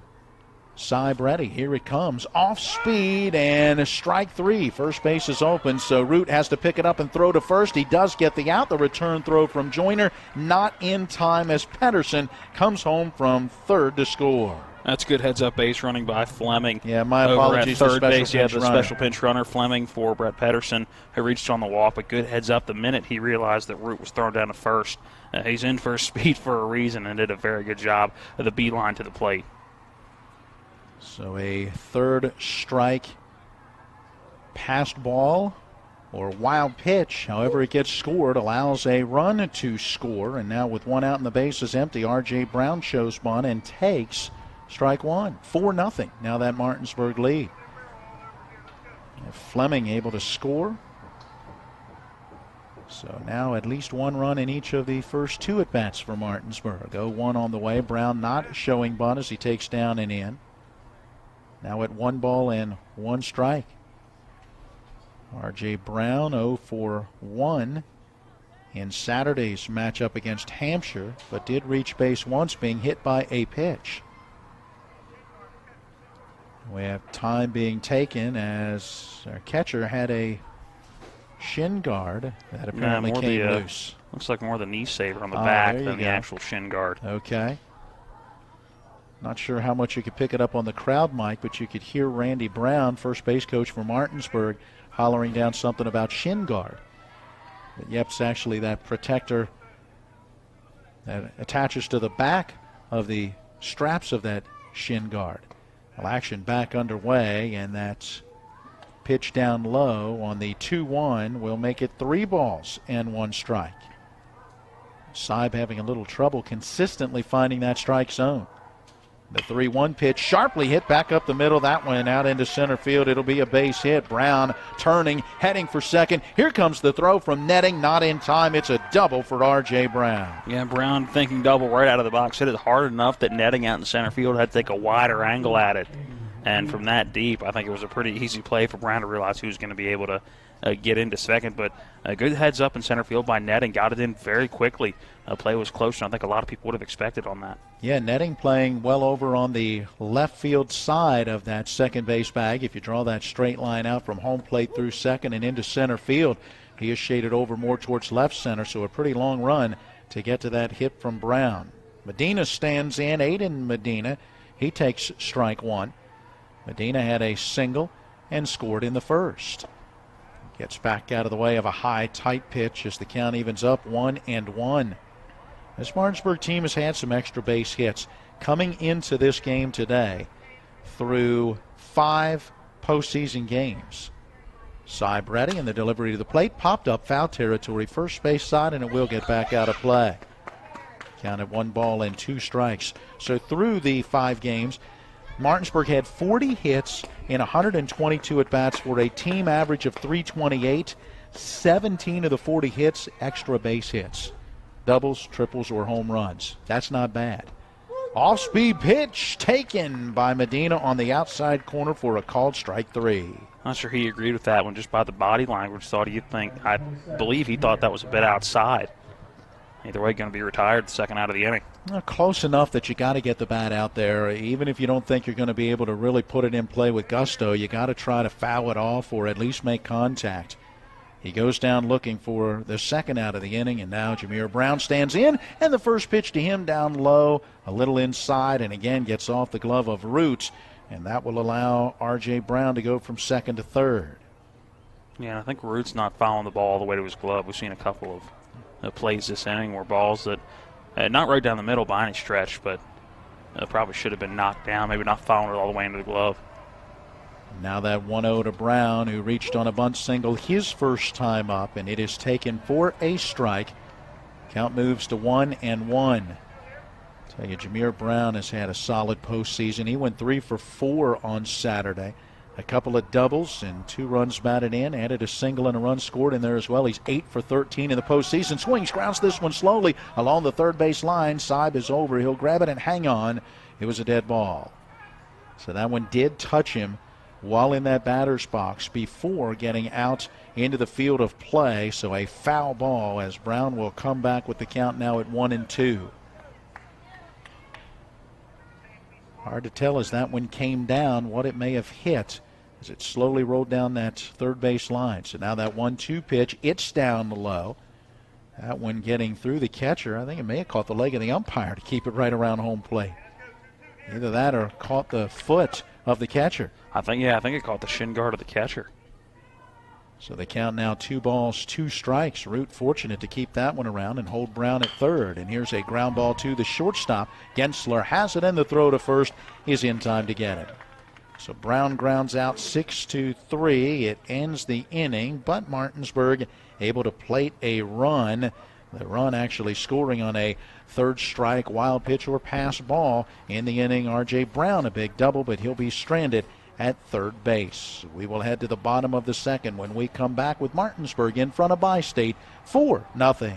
Saib ready. Here it comes. Off speed and strike 3. First base is open, so Root has to pick it up and throw to first. He does get the out. The return throw from Joyner not in time as Pedersen comes home from third to score. That's good heads-up base running by Fleming. Yeah, my apologies. Over at third base, the special pinch runner Fleming for Brett Pedersen, who reached on the walk, but good heads-up the minute he realized that Root was thrown down to first. He's in for speed for a reason and did a very good job of the beeline to the plate. So a third strike passed ball or wild pitch, however it gets scored, allows a run to score. And now with 1 out and the bases empty, R.J. Brown shows bunt and takes strike 1. 4-0. Now that Martinsburg lead. Fleming able to score. So now at least 1 run in each of the first 2 at-bats for Martinsburg. 0-1 on the way. Brown not showing bunt as he takes down and in. Now at 1 ball and 1 strike. R.J. Brown 0 for 1 in Saturday's matchup against Hampshire, but did reach base once, being hit by a pitch. We have time being taken as our catcher had a shin guard that apparently came loose. Looks like more the knee saver on the back than the actual shin guard. Okay. Not sure how much you could pick it up on the crowd mic, but you could hear Randy Brown, first base coach for Martinsburg, hollering down something about shin guard. But yep, it's actually that protector that attaches to the back of the straps of that shin guard. Well, action back underway, and that's pitch down low on the 2-1 will make it 3 balls and 1 strike. Saib having a little trouble consistently finding that strike zone. The 3-1 pitch sharply hit back up the middle. That one out into center field. It'll be a base hit. Brown turning, heading for second. Here comes the throw from Netting. Not in time. It's a double for R.J. Brown. Yeah, Brown thinking double right out of the box. Hit it hard enough that Netting out in center field had to take a wider angle at it. And from that deep, I think it was a pretty easy play for Brown to realize he was going to be able to get into second. But a good heads up in center field by Netting. Got it in very quickly. Play was close, and I think a lot of people would have expected on that. Yeah, Netting playing well over on the left field side of that second base bag. If you draw that straight line out from home plate through second and into center field, he is shaded over more towards left center, so a pretty long run to get to that hit from Brown. Medina stands in. Aiden Medina, he takes strike 1. Medina had a single and scored in the first. Gets back out of the way of a high, tight pitch as the count evens up 1-1. This Martinsburg team has had some extra base hits coming into this game today through 5 postseason games. Saib ready, and the delivery to the plate popped up foul territory, first base side, and it will get back out of play. Count at 1 ball and 2 strikes. So through the 5 games, Martinsburg had 40 hits in 122 at-bats for a team average of 328. 17 of the 40 hits, extra base hits. Doubles, triples, or home runs. That's not bad. Off-speed pitch taken by Medina on the outside corner for a called strike 3. Not sure he agreed with that one just by the body language. I believe he thought that was a bit outside. Either way, going to be retired the second out of the inning. Close enough that you got to get the bat out there. Even if you don't think you're going to be able to really put it in play with gusto, you got to try to foul it off or at least make contact. He goes down looking for the second out of the inning, and now Jameer Brown stands in, and the first pitch to him down low, a little inside, and again gets off the glove of Roots, and that will allow R.J. Brown to go from second to third. Yeah, I think Roots not fouling the ball all the way to his glove. We've seen a couple of plays this inning where balls that not right down the middle by any stretch, but probably should have been knocked down, maybe not fouling it all the way into the glove. Now that 1-0 to Brown, who reached on a bunt single his first time up, and it is taken for a strike. Count moves to 1-1. Tell you, Jameer Brown has had a solid postseason. He went 3 for 4 on Saturday. A couple of doubles and 2 runs batted in, added a single and a run scored in there as well. He's 8 for 13 in the postseason. Swings, grounds this one slowly along the third base line. Saib is over. He'll grab it and hang on. It was a dead ball. So that one did touch him while in that batter's box before getting out into the field of play. So a foul ball as Brown will come back with the count now at 1-2. Hard to tell as that one came down what it may have hit as it slowly rolled down that third base line. So now that 1-2 pitch, it's down low. That one getting through the catcher. I think it may have caught the leg of the umpire to keep it right around home plate. Either that or caught the foot of the catcher. I think it caught the shin guard of the catcher. So they count now 2 balls, 2 strikes. Root fortunate to keep that one around and hold Brown at third. And here's a ground ball to the shortstop. Gensler has it, and the throw to first is in time to get it. So Brown grounds out 6-3. It ends the inning, but Martinsburg able to plate a run. The run actually scoring on a third strike wild pitch or pass ball in the inning. R.J. Brown a big double, but he'll be stranded at third base. We will head to the bottom of the second when we come back with Martinsburg in front of Bi-State 4-0.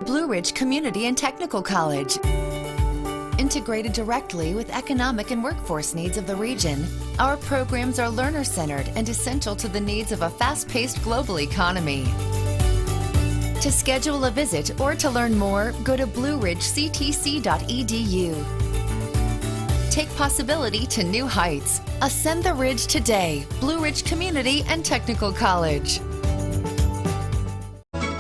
Blue Ridge Community and Technical College. Integrated directly with economic and workforce needs of the region, our programs are learner-centered and essential to the needs of a fast-paced global economy. To schedule a visit or to learn more, go to blueridgectc.edu. Take possibility to new heights. Ascend the ridge today. Blue Ridge Community and Technical College.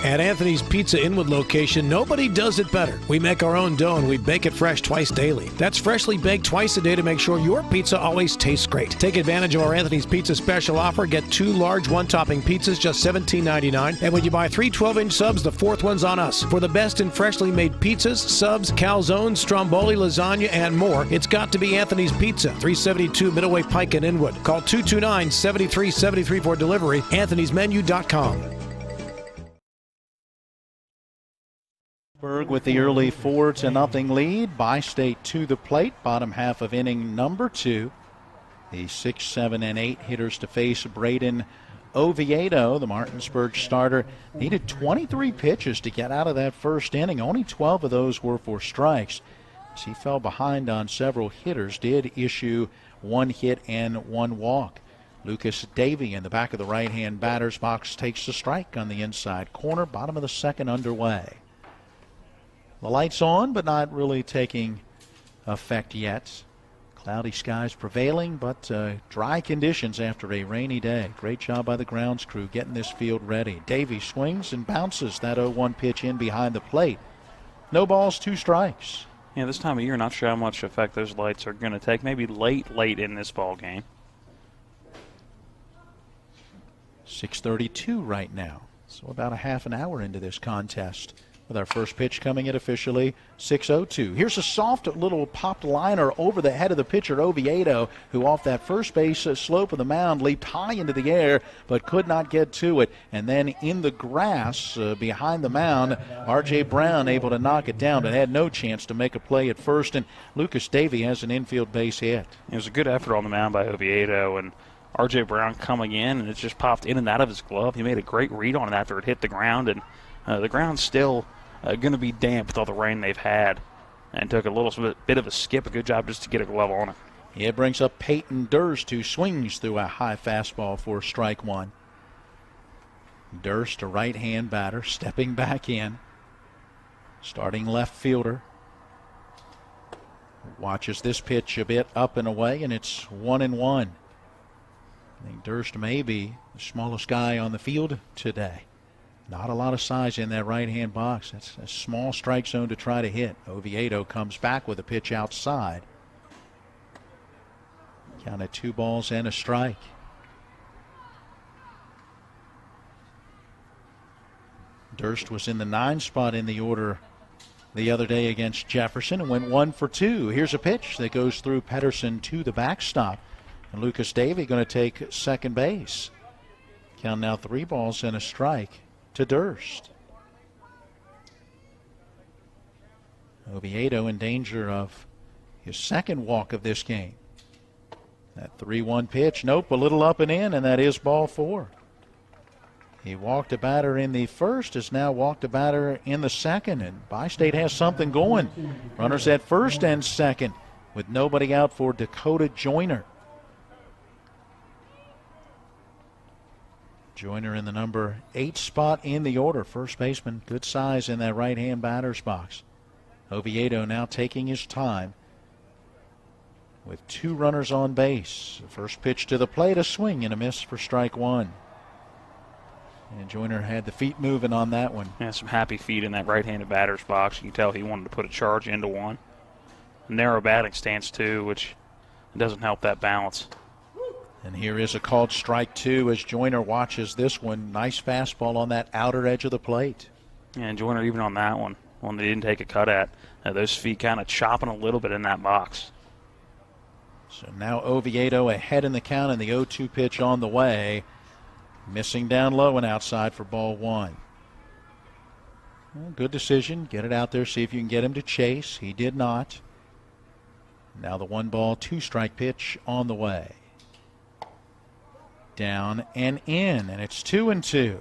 At Anthony's Pizza Inwood location, nobody does it better. We make our own dough and we bake it fresh twice daily. That's freshly baked twice a day to make sure your pizza always tastes great. Take advantage of our Anthony's Pizza special offer. Get 2 large one-topping pizzas, just $17.99. And when you buy 3 12-inch subs, the 4th one's on us. For the best in freshly made pizzas, subs, calzones, stromboli, lasagna, and more, it's got to be Anthony's Pizza, 372 Middleway Pike in Inwood. Call 229-7373 for delivery. Anthony'sMenu.com. With the early 4-0 lead, Bi-State to the plate, bottom half of inning number 2. The 6, 7, and 8 hitters to face Braden Oviedo. The Martinsburg starter needed 23 pitches to get out of that first inning. Only 12 of those were for strikes. As he fell behind on several hitters, did issue 1 hit and 1 walk. Lucas Davey in the back of the right-hand batter's box takes the strike on the inside corner. Bottom of the second underway. The lights on, but not really taking effect yet. Cloudy skies prevailing, but dry conditions after a rainy day. Great job by the grounds crew getting this field ready. Davey swings and bounces that 0-1 pitch in behind the plate. No balls, 2 strikes. Yeah, this time of year, not sure how much effect those lights are going to take. Maybe late in this ball game. 6:32 right now. So about a half an hour into this contest. With our first pitch coming in officially 6:02. Here's a soft little popped liner over the head of the pitcher, Oviedo, who off that first base slope of the mound leaped high into the air but could not get to it. And then in the grass behind the mound, R.J. Brown able to knock it down but had no chance to make a play at first. And Lucas Davey has an infield base hit. It was a good effort on the mound by Oviedo, and R.J. Brown coming in, and it just popped in and out of his glove. He made a great read on it after it hit the ground, and the ground's still going to be damp with all the rain they've had, and took a little bit of a skip. A good job just to get a glove on it. It brings up Peyton Durst, who swings through a high fastball for strike 1. Durst, a right-hand batter, stepping back in. Starting left fielder. Watches this pitch a bit up and away, and it's 1-1. I think Durst may be the smallest guy on the field today. Not a lot of size in that right-hand box. That's a small strike zone to try to hit. Oviedo comes back with a pitch outside. Count at 2 balls and a strike. Durst was in the 9 spot in the order the other day against Jefferson and went 1 for 2. Here's a pitch that goes through Pedersen to the backstop. And Lucas Davey going to take second base. Count now 3 balls and a strike to Durst. Oviedo in danger of his second walk of this game. That 3-1 pitch, nope, a little up and in, and that is ball 4. He walked a batter in the first, has now walked a batter in the second, and Bi-State has something going. Runners at first and second with nobody out for Dakota Joyner. Joyner in the number 8 spot in the order. First baseman, good size in that right-hand batter's box. Oviedo now taking his time with 2 runners on base. The first pitch to the plate, a swing and a miss for strike 1. And Joyner had the feet moving on that one. Yeah, some happy feet in that right-handed batter's box. You can tell he wanted to put a charge into one. A narrow batting stance, too, which doesn't help that balance. And here is a called strike 2 as Joyner watches this one. Nice fastball on that outer edge of the plate. Yeah, and Joyner even on that one they didn't take a cut at. Those feet kind of chopping a little bit in that box. So now Oviedo ahead in the count, and the 0-2 pitch on the way. Missing down low and outside for ball 1. Well, good decision. Get it out there, see if you can get him to chase. He did not. Now the 1-2 strike pitch on the way. Down and in, and it's 2-2.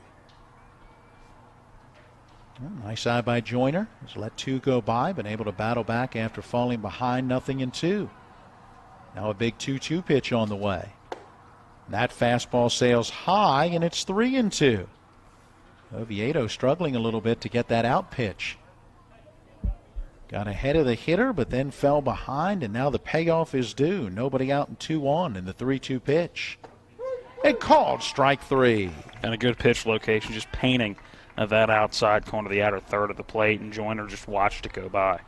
Well, nice eye by Joyner. Has let 2 go by, been able to battle back after falling behind 0-2. Now a big 2-2 pitch on the way. That fastball sails high, and it's 3-2. Oviedo struggling a little bit to get that out pitch. Got ahead of the hitter, but then fell behind, and now the payoff is due. Nobody out and 2 on in the 3-2 pitch. And called strike 3. And a good pitch location, just painting that outside corner of the outer third of the plate, and Joyner just watched it go by.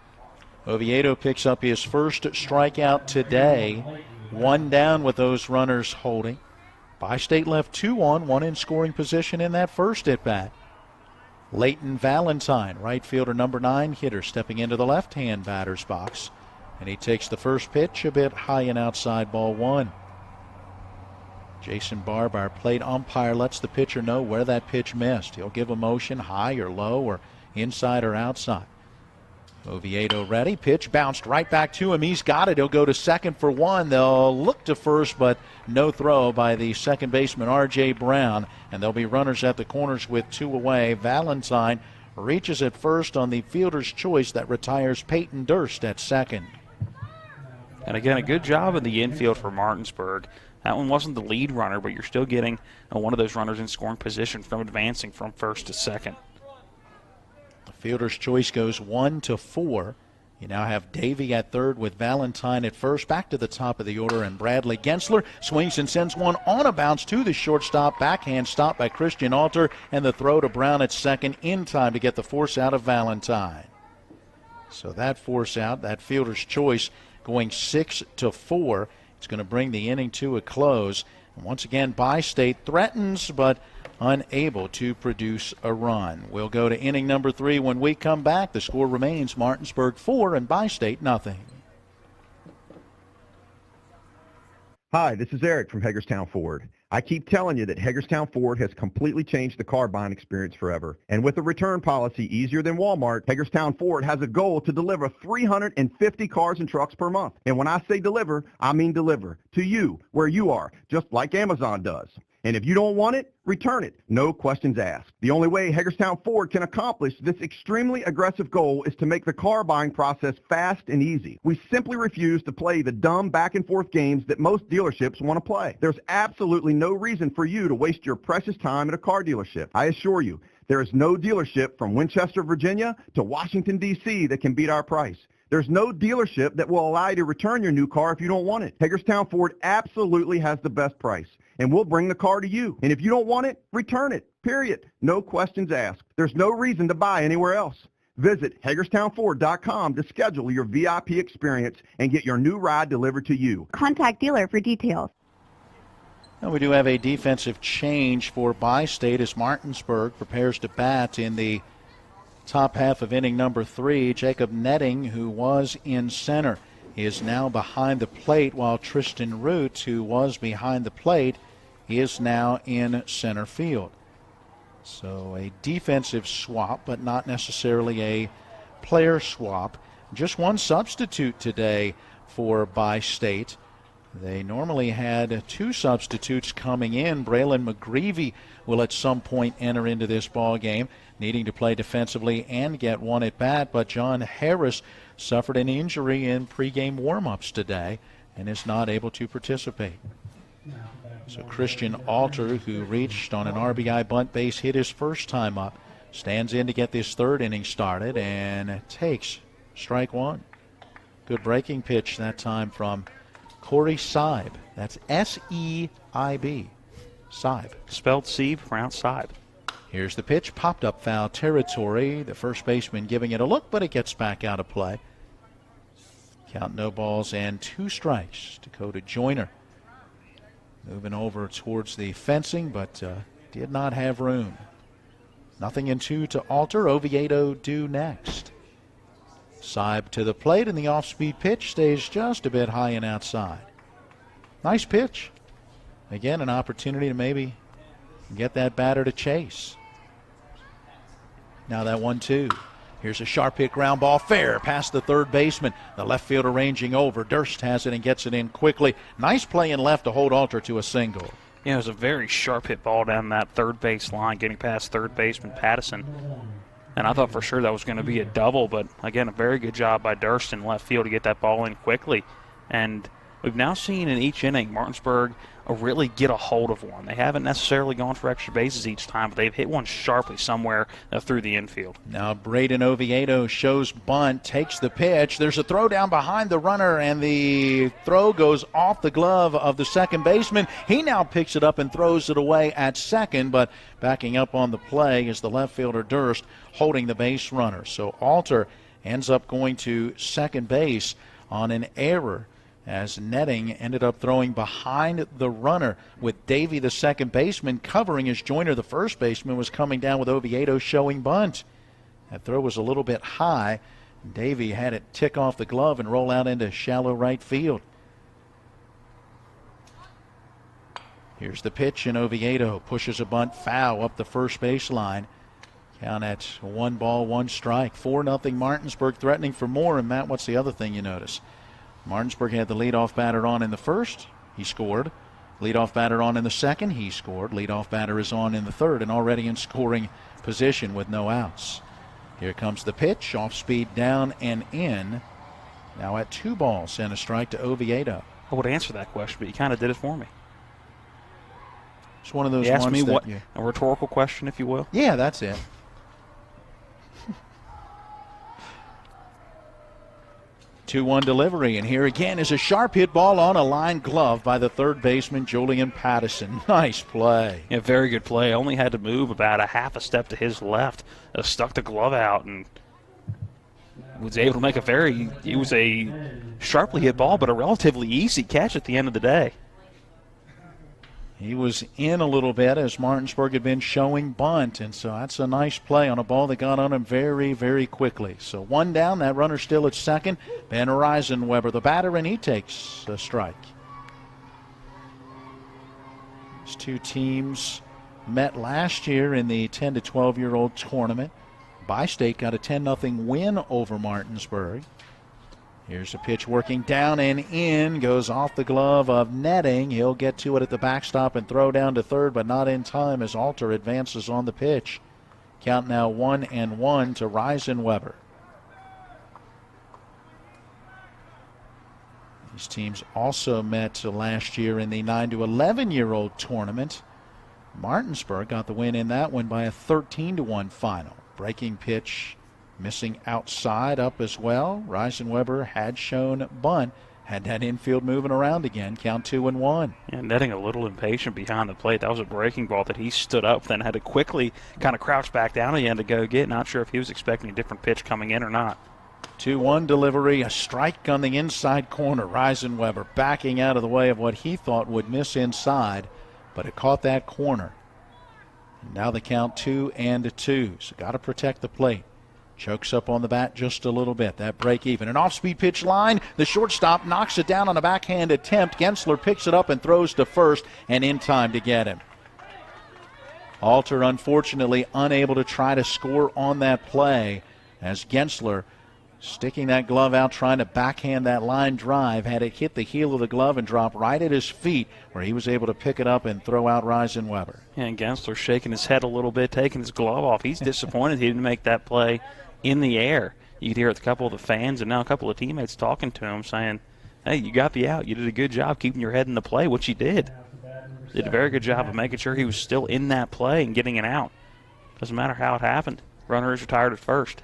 Oviedo picks up his first strikeout today. 1 down with those runners holding. Bi-State left 2 on, 1 in scoring position in that first at bat. Leighton Valentine, right fielder, number 9 hitter, stepping into the left-hand batter's box. And he takes the first pitch a bit high and outside, ball 1. Jason Barb, our plate umpire, lets the pitcher know where that pitch missed. He'll give a motion high or low or inside or outside. Oviedo ready. Pitch bounced right back to him. He's got it. He'll go to second for 1. They'll look to first, but no throw by the second baseman, R.J. Brown. And there'll be runners at the corners with 2 away. Valentine reaches at first on the fielder's choice that retires Peyton Durst at second. And again, a good job in the infield for Martinsburg. That one wasn't the lead runner, but you're still getting one of those runners in scoring position from advancing from first to second. The fielder's choice goes 1 to 4. You now have Davey at third with Valentine at first. Back to the top of the order, and Bradley Gensler swings and sends one on a bounce to the shortstop. Backhand stop by Christian Alter, and the throw to Brown at second in time to get the force out of Valentine. So that force out, that fielder's choice, going 6 to 4. It's going to bring the inning to a close. And once again, Bi-State threatens but unable to produce a run. We'll go to inning number 3 when we come back. The score remains Martinsburg 4 and Bi-State nothing. Hi, this is Eric from Hagerstown Ford. I keep telling you that Hagerstown Ford has completely changed the car buying experience forever. And with a return policy easier than Walmart, Hagerstown Ford has a goal to deliver 350 cars and trucks per month. And when I say deliver, I mean deliver to you, where you are, just like Amazon does. And if you don't want it, return it. No questions asked. The only way Hagerstown Ford can accomplish this extremely aggressive goal is to make the car buying process fast and easy. We simply refuse to play the dumb back and forth games that most dealerships want to play. There's absolutely no reason for you to waste your precious time at a car dealership. I assure you, there is no dealership from Winchester, Virginia to Washington, D.C. that can beat our price. There's no dealership that will allow you to return your new car if you don't want it. Hagerstown Ford absolutely has the best price, and we'll bring the car to you. And if you don't want it, return it, period. No questions asked. There's no reason to buy anywhere else. Visit HagerstownFord.com to schedule your VIP experience and get your new ride delivered to you. Contact dealer for details. And we do have a defensive change for Bi-State as Martinsburg prepares to bat in the top half of inning number 3. Jacob Netting, who was in center, is now behind the plate, while Tristan Root, who was behind the plate, is now in center field. So a defensive swap, but not necessarily a player swap. Just one substitute today for Bi-State. They normally had 2 substitutes coming in. Braylon McGreevy will at some point enter into this ball game, needing to play defensively and get one at bat. But John Harris suffered an injury in pregame warm-ups today and is not able to participate. So Christian Alter, who reached on an RBI bunt base hit his first time up, stands in to get this third inning started and takes strike one. Good breaking pitch that time from Corey Seib. That's S-E-I-B. Seib. Spelled Seib, pronounced Seib. Here's the pitch, popped up foul territory. The first baseman giving it a look, but it gets back out of play. Count no balls and 2 strikes. Dakota Joyner moving over towards the fencing, but did not have room. 0-2 to Alter. Oviedo due next. Seib to the plate, and the off-speed pitch stays just a bit high and outside. Nice pitch. Again, an opportunity to maybe get that batter to chase. Now that 1-2. Here's a sharp hit ground ball, fair past the third baseman. The left fielder ranging over. Durst has it and gets it in quickly. Nice play in left to hold Alter to a single. Yeah, it was a very sharp hit ball down that third base line, getting past third baseman Pattison. And I thought for sure that was going to be a double, but again, a very good job by Durst in left field to get that ball in quickly. And we've now seen in each inning Martinsburg really get a hold of one. They haven't necessarily gone for extra bases each time, but they've hit one sharply somewhere through the infield. Now Braden Oviedo shows bunt, takes the pitch. There's a throw down behind the runner, and the throw goes off the glove of the second baseman. He now picks it up and throws it away at second, but backing up on the play is the left fielder Durst holding the base runner. So Alter ends up going to second base on an error, as Netting ended up throwing behind the runner with Davey, the second baseman, covering as Joyner, the first baseman, was coming down with Oviedo showing bunt. That throw was a little bit high. Davey had it tick off the glove and roll out into shallow right field. Here's the pitch, and Oviedo pushes a bunt foul up the first baseline. Count at 1 ball, 1 strike. 4-0 Martinsburg, threatening for more. And Matt, what's the other thing you notice? Martinsburg had the leadoff batter on in the first. He scored. Leadoff batter on in the second. He scored. Leadoff batter is on in the third and already in scoring position with no outs. Here comes the pitch. Off speed down and in. Now at 2 balls and a strike to Oviedo. I would answer that question, but you kind of did it for me. It's one of those you asked ones me that what, a rhetorical question, if you will. Yeah, that's it. 2-1 delivery, and here again is a sharp hit ball on a line glove by the third baseman, Julian Pattison. Nice play. Yeah, very good play. Only had to move about a half a step to his left, stuck the glove out, and was able to make it was a sharply hit ball, but a relatively easy catch at the end of the day. He was in a little bit as Martinsburg had been showing bunt, and so that's a nice play on a ball that got on him very, very quickly. So 1 down, that runner still at second. Ben Reisenweber, the batter, and he takes a strike. These 2 teams met last year in the 10 to 12-year-old tournament. Bi-State got a 10-0 win over Martinsburg. Here's a pitch working down and in, goes off the glove of Netting. He'll get to it at the backstop and throw down to third, but not in time as Alter advances on the pitch. Count now 1-1 to Reisenweber. These teams also met last year in the 9 to 11-year-old tournament. Martinsburg got the win in that one by a 13-1 final. Breaking pitch missing outside up as well. Reisenweber had shown bunt, had that infield moving around again. Count 2-1. Yeah, Netting a little impatient behind the plate. That was a breaking ball that he stood up, then had to quickly kind of crouch back down again to go get. Not sure if he was expecting a different pitch coming in or not. 2-1 delivery, a strike on the inside corner. Reisenweber backing out of the way of what he thought would miss inside, but it caught that corner. And now the count 2-2. So got to protect the plate. Chokes up on the bat just a little bit. That break even. An off-speed pitch line. The shortstop knocks it down on a backhand attempt. Gensler picks it up and throws to first, and in time to get him. Alter, unfortunately, unable to try to score on that play as Gensler Sticking that glove out, trying to backhand that line drive. Had it hit the heel of the glove and drop right at his feet, where he was able to pick it up and throw out Reisenweber. Yeah, and Gensler shaking his head a little bit, taking his glove off. He's disappointed he didn't make that play in the air. You could hear it, a couple of the fans and now a couple of teammates talking to him saying, hey, you got the out. You did a good job keeping your head in the play, which you did. Did a very good job of making sure he was still in that play and getting it out. Doesn't matter how it happened. Runner is retired at first.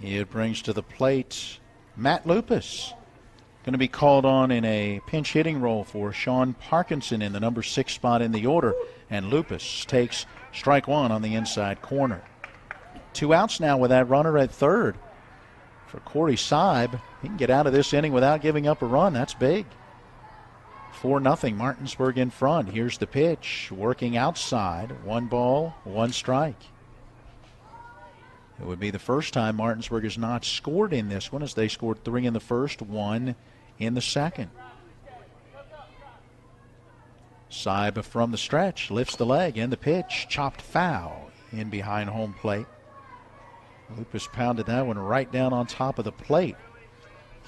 It brings to the plate Matt Lupus. Going to be called on in a pinch hitting role for Sean Parkinson in the number 6 spot in the order. And Lupus takes strike one on the inside corner. 2 outs now with that runner at third. For Corey Seib, he can get out of this inning without giving up a run. That's big. 4-0, Martinsburg in front. Here's the pitch, working outside. 1 ball, 1 strike. It would be the first time Martinsburg has not scored in this one, as they scored 3 in the first, 1 in the second. Seib from the stretch, lifts the leg, and the pitch, chopped foul in behind home plate. Lupus pounded that one right down on top of the plate.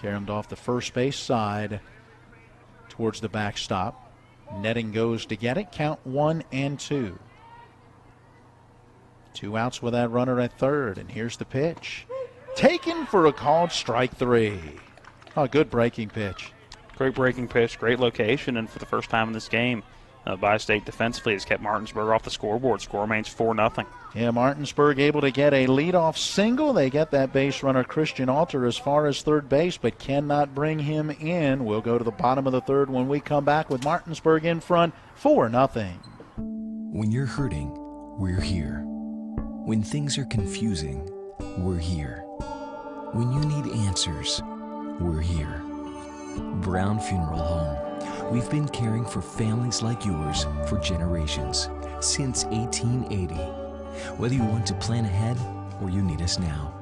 Carried off the first base side towards the backstop. Netting goes to get it. Count 1-2. 2 outs with that runner at third, and here's the pitch. Taken for a called strike 3. Oh, good breaking pitch. Great breaking pitch, great location, and for the first time in this game, Bi-State defensively has kept Martinsburg off the scoreboard. Score remains 4-0. Yeah, Martinsburg able to get a leadoff single. They get that base runner Christian Alter as far as third base, but cannot bring him in. We'll go to the bottom of the third when we come back with Martinsburg in front, 4-0. When you're hurting, we're here. When things are confusing, we're here. When you need answers, we're here. Brown Funeral Home. We've been caring for families like yours for generations, since 1880. Whether you want to plan ahead or you need us now.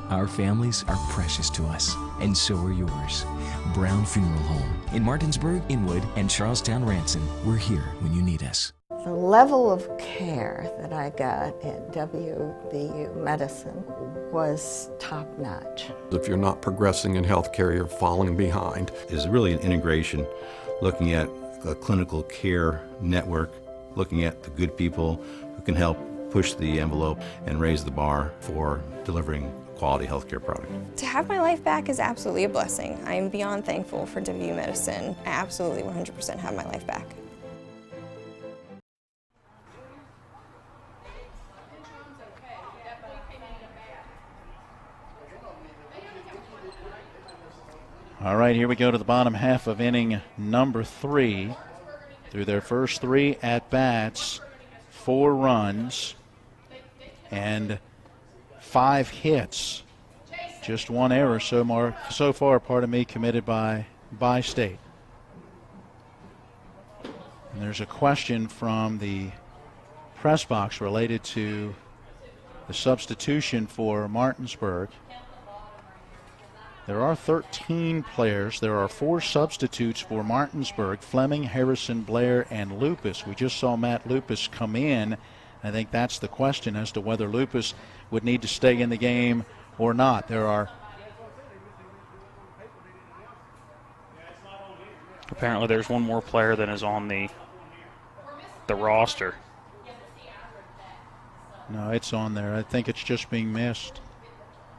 Our families are precious to us, and so are yours. Brown Funeral Home in Martinsburg, Inwood, and Charlestown Ranson. We're here when you need us. The level of care that I got at WVU Medicine was top-notch. If you're not progressing in healthcare, you're falling behind. Is really an integration, looking at a clinical care network, looking at the good people who can help push the envelope and raise the bar for delivering a quality healthcare product. To have my life back is absolutely a blessing. I am beyond thankful for WVU Medicine. I absolutely 100% have my life back. All right, here we go to the bottom half of inning number 3. Through their first 3 at-bats, 4 runs and 5 hits. Just 1 error so far, committed by Bi-State. And there's a question from the press box related to the substitution for Martinsburg. There are 13 players. There are 4 substitutes for Martinsburg: Fleming, Harrison, Blair, and Lupus. We just saw Matt Lupus come in. I think that's the question as to whether Lupus would need to stay in the game or not. There are apparently there's 1 more player than is on the roster. No, it's on there. I think it's just being missed.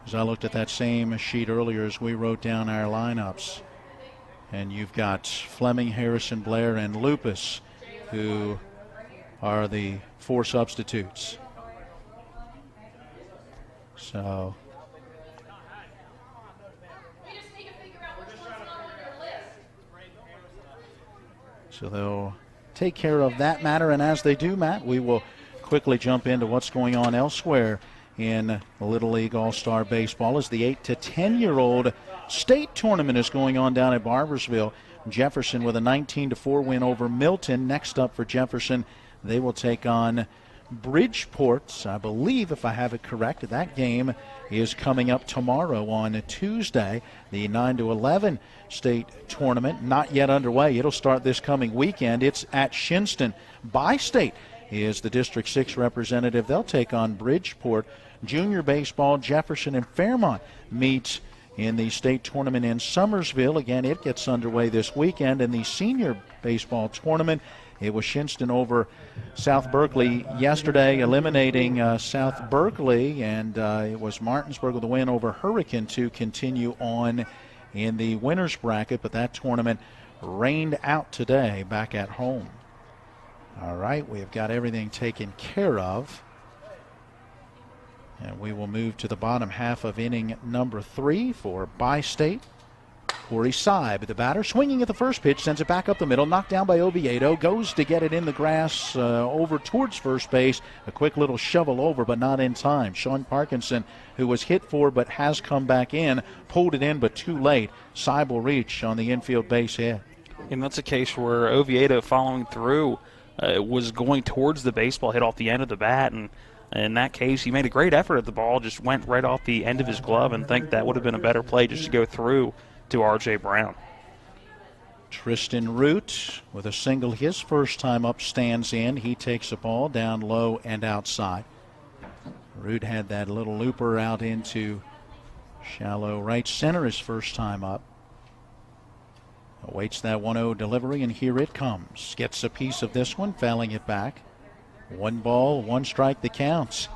As I looked at that same sheet earlier as we wrote down our lineups. And you've got Fleming, Harrison, Blair, and Lupus, who are the 4 substitutes. So they'll take care of that matter. And as they do, Matt, we will quickly jump into what's going on elsewhere in Little League All-Star Baseball as the 8 to 10-year-old state tournament is going on down at Barbersville. Jefferson with a 19-4 win over Milton. Next up for Jefferson, they will take on Bridgeport. I believe, if I have it correct, that game is coming up tomorrow on Tuesday. The 9 to 11 state tournament not yet underway. It'll start this coming weekend. It's at Shinston. Bi-State is the District 6 representative. They'll take on Bridgeport. Junior baseball, Jefferson and Fairmont meet in the state tournament in Summersville. Again, it gets underway this weekend. In the senior baseball tournament, it was Shinston over South Berkeley yesterday, eliminating South Berkeley, and it was Martinsburg with a win over Hurricane to continue on in the winner's bracket, but that tournament rained out today back at home. All right, we've got everything taken care of. And we will move to the bottom half of inning number 3 for Bi-State. Corey Seib, the batter, swinging at the first pitch, sends it back up the middle, knocked down by Oviedo, goes to get it in the grass over towards first base. A quick little shovel over, but not in time. Sean Parkinson, who was hit for but has come back in, pulled it in, but too late. Seib will reach on the infield base hit. And that's a case where Oviedo, following through, was going towards the baseball, hit off the end of the bat, and in that case, he made a great effort at the ball, just went right off the end of his glove, and think that would have been a better play just to go through to R.J. Brown. Tristan Root with a single his first time up stands in. He takes the ball down low and outside. Root had that little looper out into shallow right center his first time up. Awaits that 1-0 delivery, and here it comes. Gets a piece of this one, fouling it back. 1 ball, 1 strike that counts.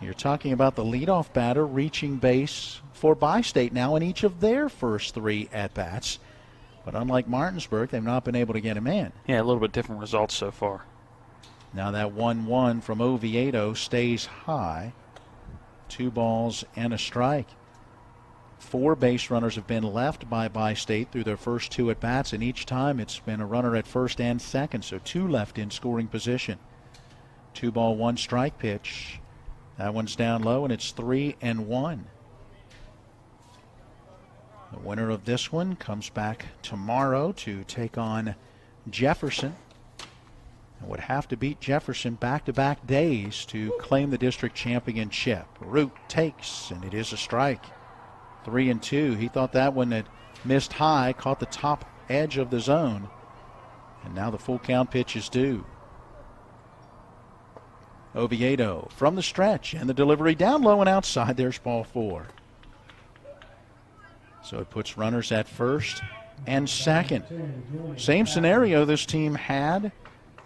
You're talking about the leadoff batter reaching base for Bi-State now in each of their first 3 at-bats. But unlike Martinsburg, they've not been able to get him in. Yeah, a little bit different results so far. Now that 1-1 from Oviedo stays high. 2 balls and a strike. 4 base runners have been left by Bi-State through their first 2 at-bats, and each time it's been a runner at first and second, so 2 left in scoring position. 2 ball, 1 strike pitch. That one's down low, and it's 3-1. The winner of this one comes back tomorrow to take on Jefferson. And would have to beat Jefferson back-to-back days to claim the district championship. Root takes, and it is a strike. 3-2. He thought that one had missed high, caught the top edge of the zone. And now the full count pitch is due. Oviedo from the stretch, and the delivery down low and outside. There's ball 4. So it puts runners at first and second. Same scenario this team had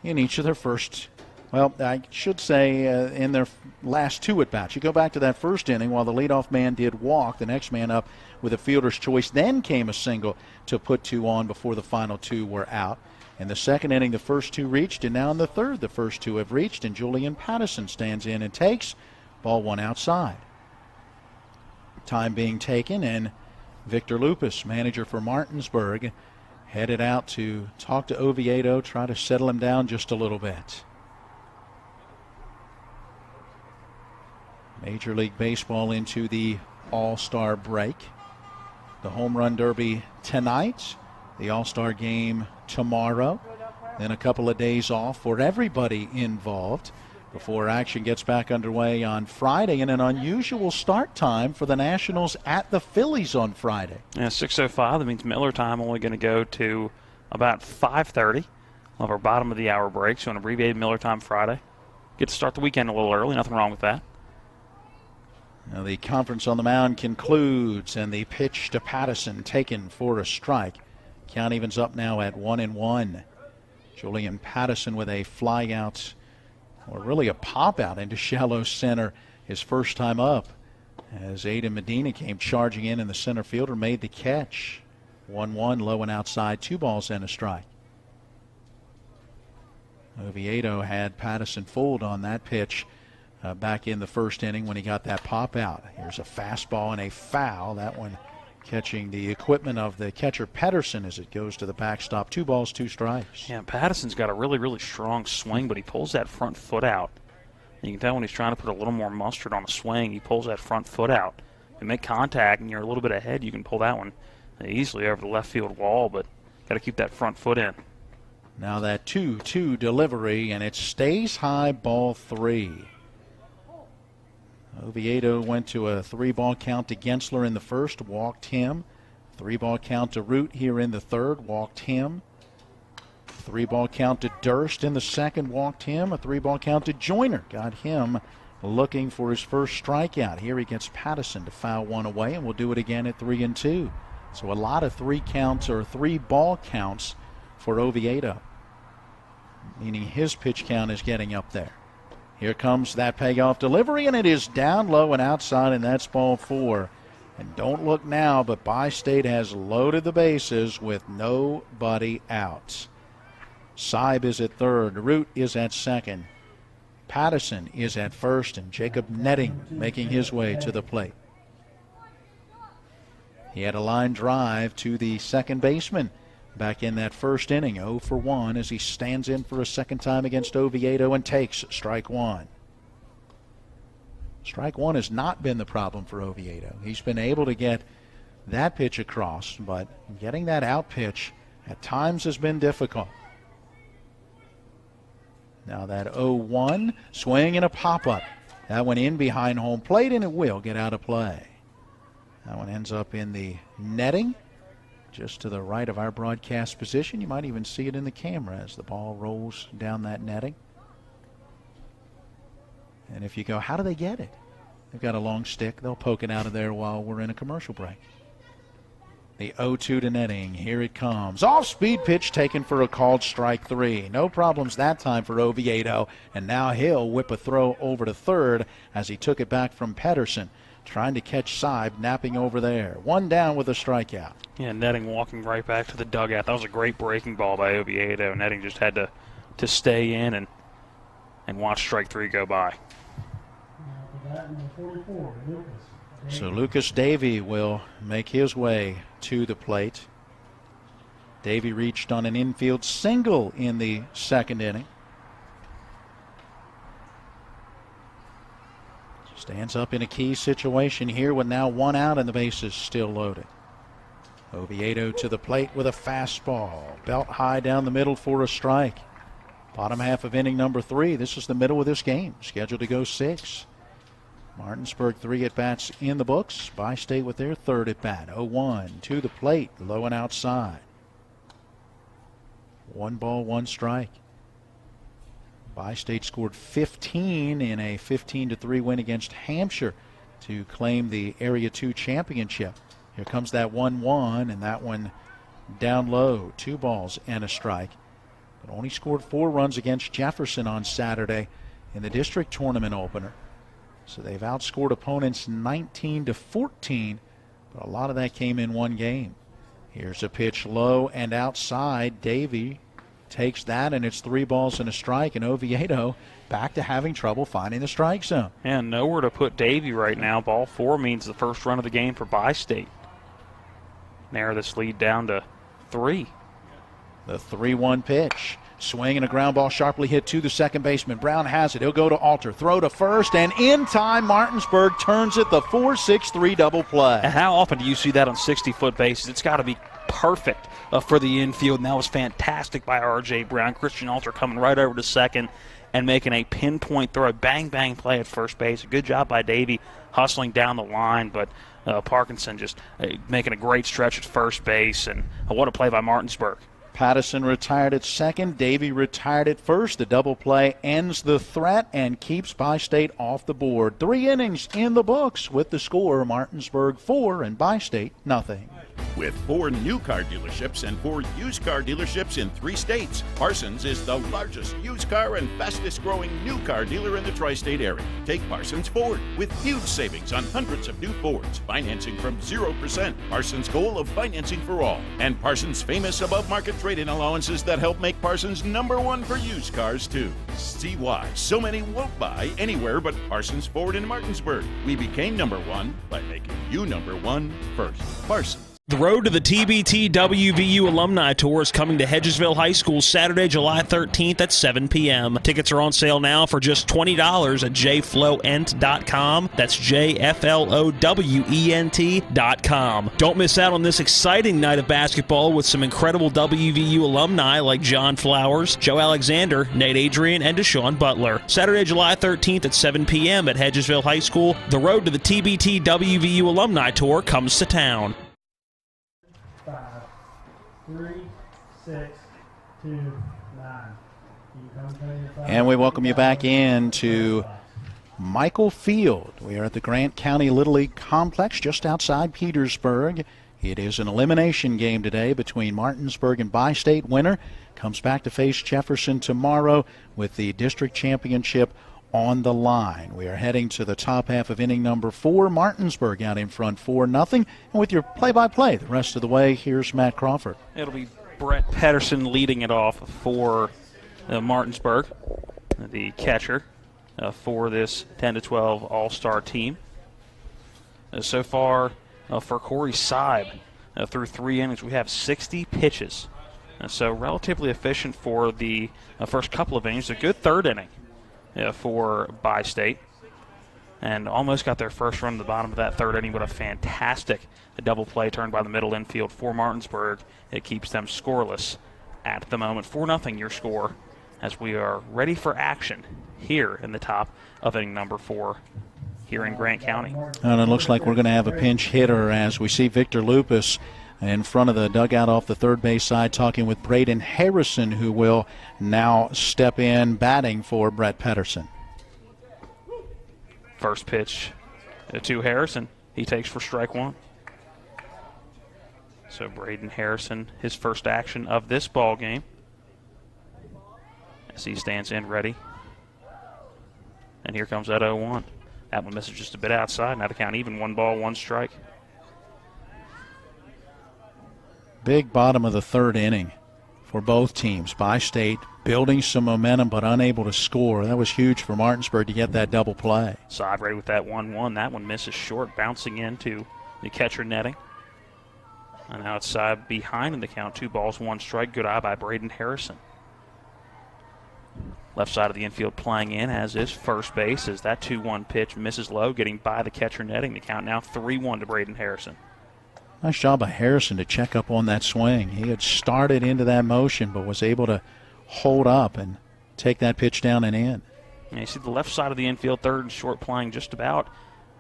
in each of their first, well, I should say in their last 2 at-bats. You go back to that first inning, while the leadoff man did walk, the next man up with a fielder's choice. Then came a single to put 2 on before the final 2 were out. In the second inning, the first 2 reached, and now in the third, the first 2 have reached, and Julian Patterson stands in and takes. Ball 1 outside. Time being taken, and Victor Lupus, manager for Martinsburg, headed out to talk to Oviedo, try to settle him down just a little bit. Major League Baseball into the All-Star break. The Home Run Derby tonight. The All-Star game tomorrow. Then a couple of days off for everybody involved before action gets back underway on Friday, and an unusual start time for the Nationals at the Phillies on Friday. Yeah, 6:05. That means Miller time only going to go to about 5:30. We'll have our bottom of the hour break, so an abbreviated Miller time Friday. Get to start the weekend a little early. Nothing wrong with that. Now the conference on the mound concludes, and the pitch to Patterson taken for a strike. Count evens up now at 1-1. Julian Patterson with a fly out, or really a pop out into shallow center, his first time up, as Aiden Medina came charging in, and the center fielder made the catch. 1-1, low and outside, 2 balls and a strike. Oviedo had Patterson fooled on that pitch back in the first inning when he got that pop out. Here's a fastball and a foul. That one catching the equipment of the catcher Pedersen as it goes to the backstop. 2 balls, 2 strikes. Yeah, Patterson's got a really, really strong swing, but he pulls that front foot out. And you can tell when he's trying to put a little more mustard on the swing, he pulls that front foot out. If you make contact and you're a little bit ahead, you can pull that one easily over the left field wall, but got to keep that front foot in. Now that 2-2 delivery, and it stays high, ball 3. Oviedo went to a 3-ball count to Gensler in the first, walked him. 3-ball count to Root here in the third, walked him. 3-ball count to Durst in the second, walked him. A 3-ball count to Joyner, got him looking for his first strikeout. Here he gets Pattison to foul one away, and we'll do it again at 3-2. So a lot of 3 ball counts for Oviedo, meaning his pitch count is getting up there. Here comes that payoff delivery, and it is down low and outside, and that's ball 4. And don't look now, but Bi-State has loaded the bases with nobody out. Seib is at third. Root is at second. Pattison is at first, and Jacob Netting making his way to the plate. He had a line drive to the second baseman back in that first inning, 0 for 1, as he stands in for a second time against Oviedo and takes strike one. Strike one has not been the problem for Oviedo. He's been able to get that pitch across, but getting that out pitch at times has been difficult. Now that 0-1, swing and a pop-up. That went in behind home plate, and it will get out of play. That one ends up in the netting, just to the right of our broadcast position. You might even see it in the camera as the ball rolls down that netting. And if you go, how do they get it? They've got a long stick. They'll poke it out of there while we're in a commercial break. The 0-2 to netting. Here it comes. Off-speed pitch taken for a called strike 3. No problems that time for Oviedo. And now he'll whip a throw over to third as he took it back from Pedersen. Trying to catch Seib, napping over there. One down with a strikeout. Yeah, Netting walking right back to the dugout. That was a great breaking ball by Oviedo. Netting just had to stay in and watch strike 3 go by. So Lucas Davey will make his way to the plate. Davey reached on an infield single in the second inning. Stands up in a key situation here with now 1 out and the bases still loaded. Oviedo to the plate with a fastball. Belt high down the middle for a strike. Bottom half of inning number 3. This is the middle of this game. Scheduled to go 6. Martinsburg 3 at-bats in the books. Bi-State with their third at-bat. 0-1 to the plate. Low and outside. 1 ball, 1 strike. Bi-State scored 15 in a 15-3 win against Hampshire to claim the Area 2 championship. Here comes that 1-1, and that one down low. 2 balls and a strike. But only scored 4 runs against Jefferson on Saturday in the district tournament opener. So they've outscored opponents 19-14, but a lot of that came in one game. Here's a pitch low and outside. Davey takes that, and it's 3 balls and a strike, and Oviedo back to having trouble finding the strike zone. And nowhere to put Davey right now. Ball 4 means the first run of the game for Bi-State. Narrow this lead down to 3. The 3-1 pitch. Swing and a ground ball sharply hit to the second baseman. Brown has it. He'll go to Alter. Throw to first, and in time, Martinsburg turns it the 4-6-3 double play. And how often do you see that on 60-foot bases? It's got to be perfect for the infield, and that was fantastic by R.J. Brown. Christian Alter coming right over to second and making a pinpoint throw, a bang-bang play at first base. A good job by Davey hustling down the line, but Parkinson just making a great stretch at first base, and what a play by Martinsburg. Pattison retired at second. Davey retired at first. The double play ends the threat and keeps Bi-State off the board. 3 innings in the books with the score, Martinsburg 4 and Bi-State nothing. With 4 new car dealerships and 4 used car dealerships in 3 states, Parsons is the largest used car and fastest growing new car dealer in the tri-state area. Take Parsons Ford with huge savings on hundreds of new Fords, financing from 0%. Parsons' goal of financing for all, and Parsons' famous above market trade-in allowances that help make Parsons #1 for used cars too. See why so many won't buy anywhere but Parsons Ford in Martinsburg. We became #1 by making you #1 first. Parsons. The road to the TBT WVU Alumni Tour is coming to Hedgesville High School Saturday, July 13th at 7 p.m. Tickets are on sale now for just $20 at jflowent.com. That's jflowent.com. Don't miss out on this exciting night of basketball with some incredible WVU alumni like John Flowers, Joe Alexander, Nate Adrian, and Deshaun Butler. Saturday, July 13th at 7 p.m. at Hedgesville High School. The road to the TBT WVU Alumni Tour comes to town. 5, 3, 6, 2, 9. And we welcome you back in to Michael Field. We are at the Grant County Little League Complex just outside Petersburg. It is an elimination game today between Martinsburg and Bi-State. Winner comes back to face Jefferson tomorrow with the district championship on the line. We are heading to the top half of inning number 4. Martinsburg out in front 4-0. And with your play-by-play the rest of the way, here's Matt Crawford. It'll be Brett Pedersen leading it off for Martinsburg, the catcher for this 10-12 All-Star team. So far for Corey Seib, through 3 innings, we have 60 pitches. So relatively efficient for the first couple of innings. A good third inning for Bi-State, and almost got their first run at the bottom of that third inning with a fantastic double play turned by the middle infield for Martinsburg. It keeps them scoreless at the moment. 4-0 your score as we are ready for action here in the top of inning number 4 here in Grant County. And it looks like we're going to have a pinch hitter as we see Victor Lupus in front of the dugout off the third base side talking with Braden Harrison, who will now step in batting for Brett Pedersen. First pitch to Harrison. He takes for strike 1. So Braden Harrison, his first action of this ball game, as he stands in ready. And here comes that 0-1. That one misses just a bit outside. Now to count even, 1 ball, 1 strike. Big bottom of the third inning for both teams. Bi-State building some momentum but unable to score. That was huge for Martinsburg to get that double play. Seib ready with that 1-1. That one misses short, bouncing into the catcher netting. And now it's Seib behind in the count. 2 balls, 1 strike. Good eye by Braden Harrison. Left side of the infield playing in, as is first base, as that 2-1 pitch misses low, getting by the catcher netting. The count now 3-1 to Braden Harrison. Nice job by Harrison to check up on that swing. He had started into that motion but was able to hold up and take that pitch down and in. And you see the left side of the infield, third and short playing just about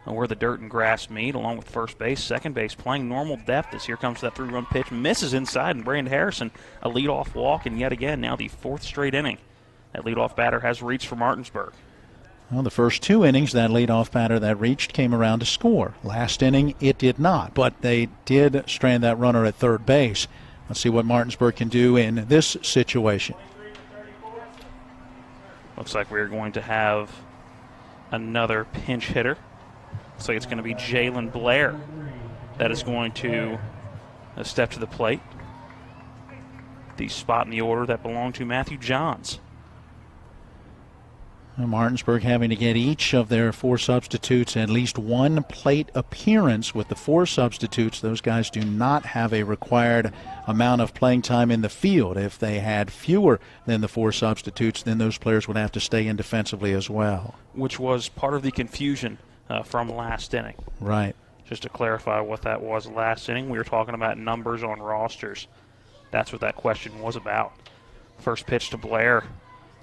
where the dirt and grass meet, along with first base. Second base playing normal depth as here comes that 3-run pitch. Misses inside, and Brandon Harrison a leadoff walk, and yet again now the 4th straight inning that leadoff batter has reached for Martinsburg. Well, the first 2 innings, that leadoff batter that reached came around to score. Last inning, it did not, but they did strand that runner at third base. Let's see what Martinsburg can do in this situation. Looks like we're going to have another pinch hitter. Looks like it's going to be Jalen Blair that is going to step to the plate. The spot in the order that belonged to Matthew Johns. Martinsburg having to get each of their 4 substitutes at least 1 plate appearance. With the 4 substitutes, those guys do not have a required amount of playing time in the field. If they had fewer than the 4 substitutes, then those players would have to stay in defensively as well. Which was part of the confusion from last inning. Right. Just to clarify what that was last inning, we were talking about numbers on rosters. That's what that question was about. First pitch to Blair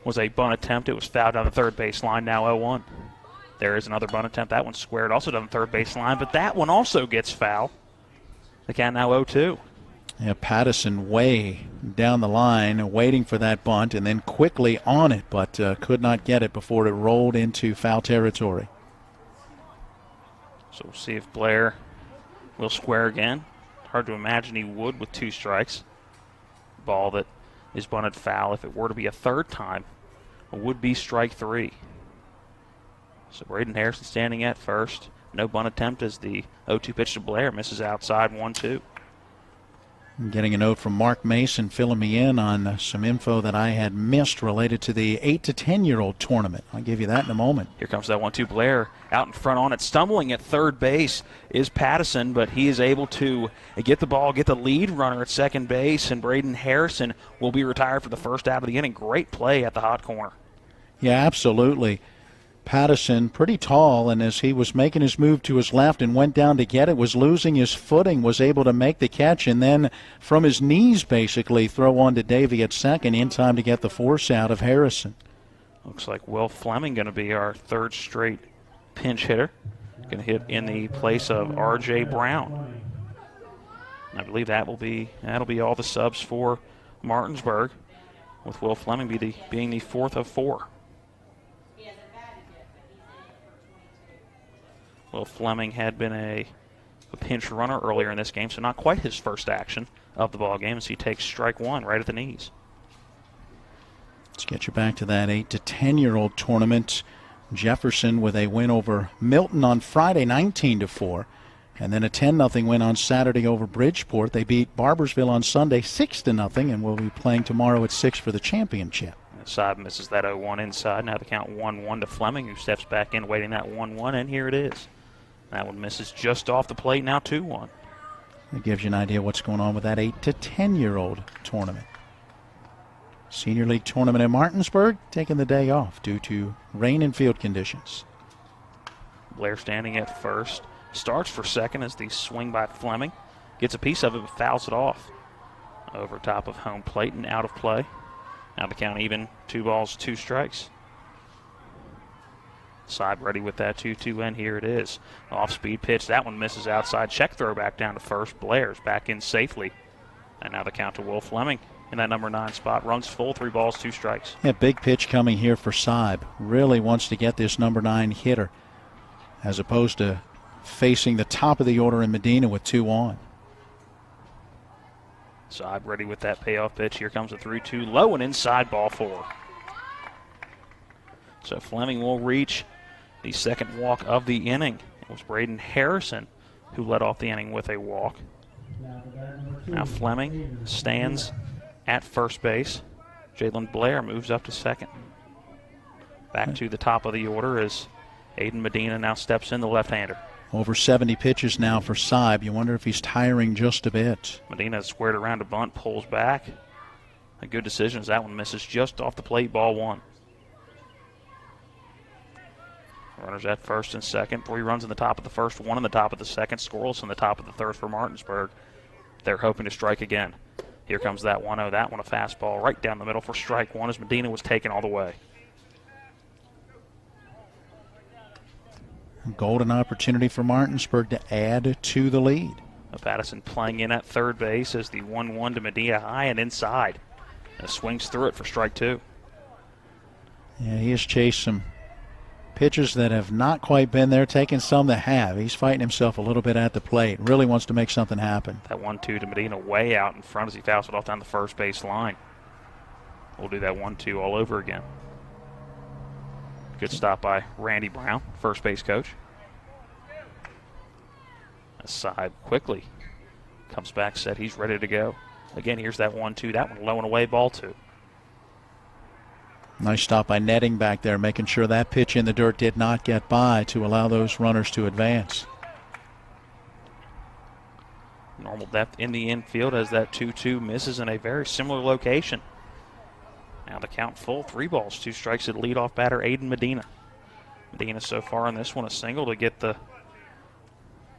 was a bunt attempt. It was fouled down the third base line, now 0-1. There is another bunt attempt. That one's squared, also down the third base line, but that one also gets foul. The count now 0-2. Yeah, Patterson way down the line, waiting for that bunt, and then quickly on it, but could not get it before it rolled into foul territory. So we'll see if Blair will square again. Hard to imagine he would with 2 strikes. Ball that is bunted foul. If it were to be a third time, it would be strike 3. So Braden Harrison standing at first. No bunt attempt as the 0-2 pitch to Blair misses outside, 1-2. I'm getting a note from Mark Mason filling me in on some info that I had missed related to the 8 to 10-year-old tournament. I'll give you that in a moment. Here comes that 1-2. Blair out in front on it. Stumbling at third base is Patterson, but he is able to get the ball, get the lead runner at second base, and Braden Harrison will be retired for the first out of the inning. Great play at the hot corner. Yeah, absolutely. Patterson, pretty tall, and as he was making his move to his left and went down to get it, was losing his footing, was able to make the catch, and then from his knees basically throw on to Davey at second in time to get the force out of Harrison. Looks like Will Fleming going to be our 3rd straight pinch hitter. Going to hit in the place of R.J. Brown. I believe that'll be all the subs for Martinsburg, with Will Fleming being the 4th of 4. Will Fleming had been a pinch runner earlier in this game, so not quite his first action of the ball game as he takes strike one right at the knees. Let's get you back to that 8 to 10-year-old tournament. Jefferson with a win over Milton on Friday, 19-4. And then a 10-0 win on Saturday over Bridgeport. They beat Barbersville on Sunday 6-0 and will be playing tomorrow at 6 for the championship. Saib misses that 0-1 inside. Now the count 1-1 to Fleming, who steps back in waiting that 1-1, and here it is. That one misses just off the plate, now 2-1. It gives you an idea what's going on with that 8 to 10-year-old tournament. Senior League tournament in Martinsburg taking the day off due to rain and field conditions. Blair standing at first. Starts for second as the swing by Fleming. Gets a piece of it but fouls it off. Over top of home plate and out of play. Now the count even, 2 balls, 2 strikes. Saib ready with that 2-2, and here it is. Off-speed pitch, that one misses outside. Check throw back down to first. Blair's back in safely. And now the count to Will Fleming in that number 9 spot. Runs full, 3 balls, 2 strikes. Yeah, big pitch coming here for Saib. Really wants to get this number 9 hitter as opposed to facing the top of the order in Medina with 2 on. Saib ready with that payoff pitch. Here comes a 3-2 low and inside, ball 4. So Fleming will reach the second walk of the inning. It was Braden Harrison who led off the inning with a walk. Now Fleming stands at first base. Jalen Blair moves up to second. Back to the top of the order as Aiden Medina now steps in, the left-hander. Over 70 pitches now for Saib. You wonder if he's tiring just a bit. Medina squared around a bunt, pulls back. A good decision as that one misses just off the plate, ball 1. Runners at first and second. 3 runs in the top of the first, 1 in the top of the second. Scoreless in the top of the third for Martinsburg. They're hoping to strike again. Here comes that 1-0. That one a fastball right down the middle for strike 1 as Medina was taken all the way. Golden opportunity for Martinsburg to add to the lead. Pattison playing in at third base as the 1-1 to Medina, high and inside. And swings through it for strike 2. Yeah, he has chased some pitches that have not quite been there, taking some that have. He's fighting himself a little bit at the plate. Really wants to make something happen. That 1-2 to Medina way out in front as he fouls it off down the first base line. We'll do that 1-2 all over again. Good stop by Randy Brown, first base coach. Aside quickly. Comes back, set, he's ready to go. Again, here's that 1-2. That one low and away, ball 2. Nice stop by Netting back there, making sure that pitch in the dirt did not get by to allow those runners to advance. Normal depth in the infield as that 2-2 misses in a very similar location. Now the count full, 3 balls, 2 strikes at leadoff batter Aiden Medina. Medina so far in this one a single to get the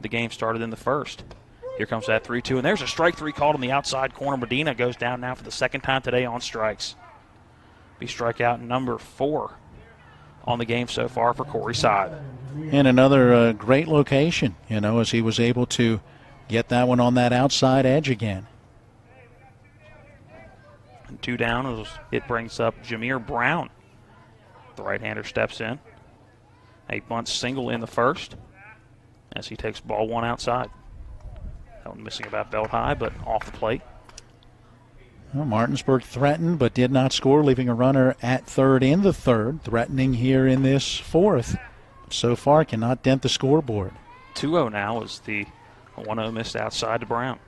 game started in the first. Here comes that 3-2, and there's a strike 3 called on the outside corner. Medina goes down now for the second time today on strikes. Be strikeout number 4 on the game so far for Corey Saib. And another great location, as he was able to get that one on that outside edge again. 2 down as it brings up Jameer Brown. The right-hander steps in. A bunt single in the first as he takes ball 1 outside. That one missing about belt high, but off the plate. Well, Martinsburg threatened but did not score, leaving a runner at third in the third, threatening here in this fourth. But so far cannot dent the scoreboard. 2-0 now as the 1-0 missed outside to Brown.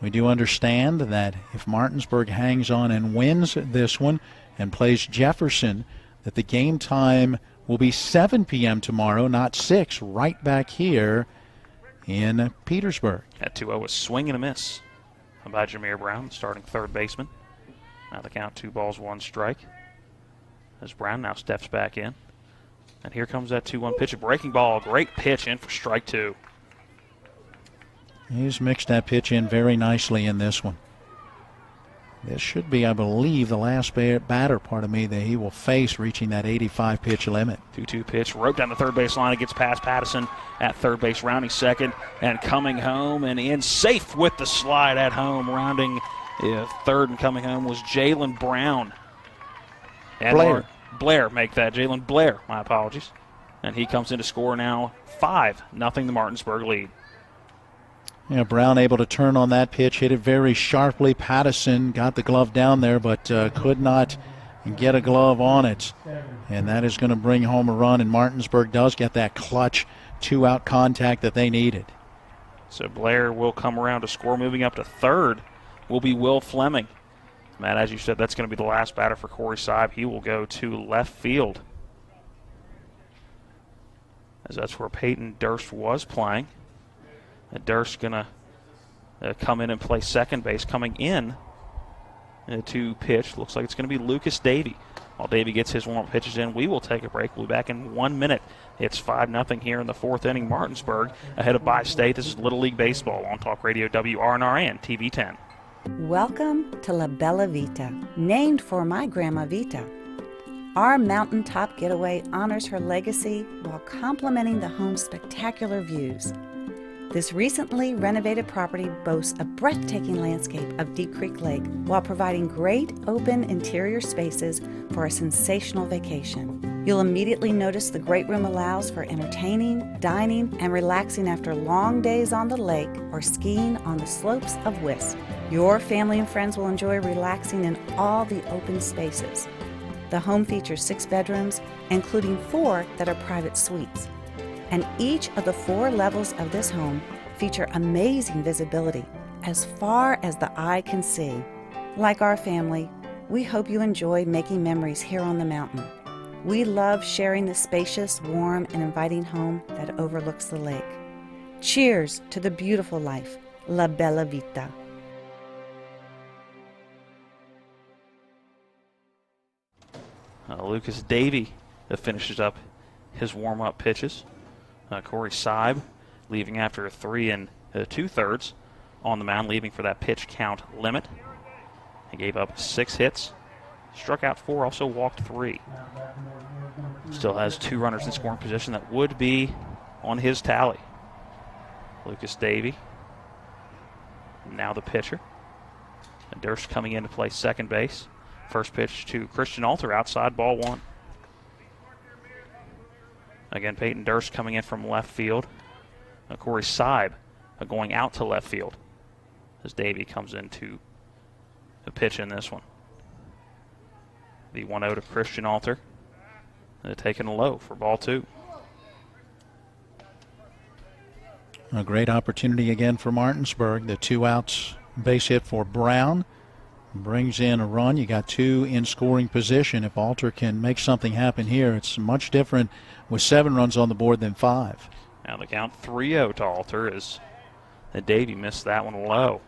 We do understand that if Martinsburg hangs on and wins this one and plays Jefferson, that the game time will be 7 p.m. tomorrow, not 6, right back here in Petersburg. That 2-0 was swing and a miss by Jameer Brown, starting third baseman. Now the count 2 balls, 1 strike. As Brown now steps back in. And here comes that 2-1 pitch, a breaking ball, great pitch in for strike 2. He's mixed that pitch in very nicely in this one. This should be, I believe, the last batter, that he will face reaching that 85 pitch limit. 2-2 pitch, rope down the third base line. It gets past Pattison at third base, rounding second and coming home and in safe with the slide at home. Rounding third and coming home was Jalen Brown. And Blair. Blair make that. Jalen Blair, my apologies. And he comes in to score now 5-0 the Martinsburg lead. Yeah, Brown able to turn on that pitch, hit it very sharply. Pattison got the glove down there, but could not get a glove on it. And that is going to bring home a run, and Martinsburg does get that clutch 2-out contact that they needed. So Blair will come around to score. Moving up to third will be Will Fleming. Matt, as you said, that's going to be the last batter for Corey Seib. He will go to left field, as that's where Peyton Durst was playing. And Durst going to come in and play second base. Coming in to pitch, looks like it's going to be Lucas Davey. While Davey gets his warm-up pitches in, we will take a break. We'll be back in 1 minute. It's 5-0 here in the fourth inning. Martinsburg ahead of Bi-State. This is Little League Baseball on Talk Radio WRNR and TV 10. Welcome to La Bella Vita, named for my Grandma Vita. Our mountaintop getaway honors her legacy while complementing the home's spectacular views. This recently renovated property boasts a breathtaking landscape of Deep Creek Lake while providing great open interior spaces for a sensational vacation. You'll immediately notice the great room allows for entertaining, dining, and relaxing after long days on the lake or skiing on the slopes of Wisp. Your family and friends will enjoy relaxing in all the open spaces. The home features 6 bedrooms, including 4 that are private suites. And each of the 4 levels of this home feature amazing visibility as far as the eye can see. Like our family, we hope you enjoy making memories here on the mountain. We love sharing the spacious, warm, and inviting home that overlooks the lake. Cheers to the beautiful life, La Bella Vita. Lucas Davey finishes up his warm-up pitches. Corey Seib leaving after 3 2/3 on the mound, leaving for that pitch count limit. He gave up 6 hits, struck out 4, also walked 3. Still has 2 runners in scoring position that would be on his tally. Lucas Davey, now the pitcher. And Durst coming in to play second base. First pitch to Christian Alter, outside, ball 1. Again, Peyton Durst coming in from left field. Corey Seib going out to left field as Davey comes into the pitch in this one. The 1-0 to Christian Alter. Taking a low for ball 2. A great opportunity again for Martinsburg. The 2-outs base hit for Brown brings in a run. You got 2 in scoring position. If Alter can make something happen here, it's much different with 7 runs on the board than 5. Now the count 3-0 to Alter as Davey missed that one low.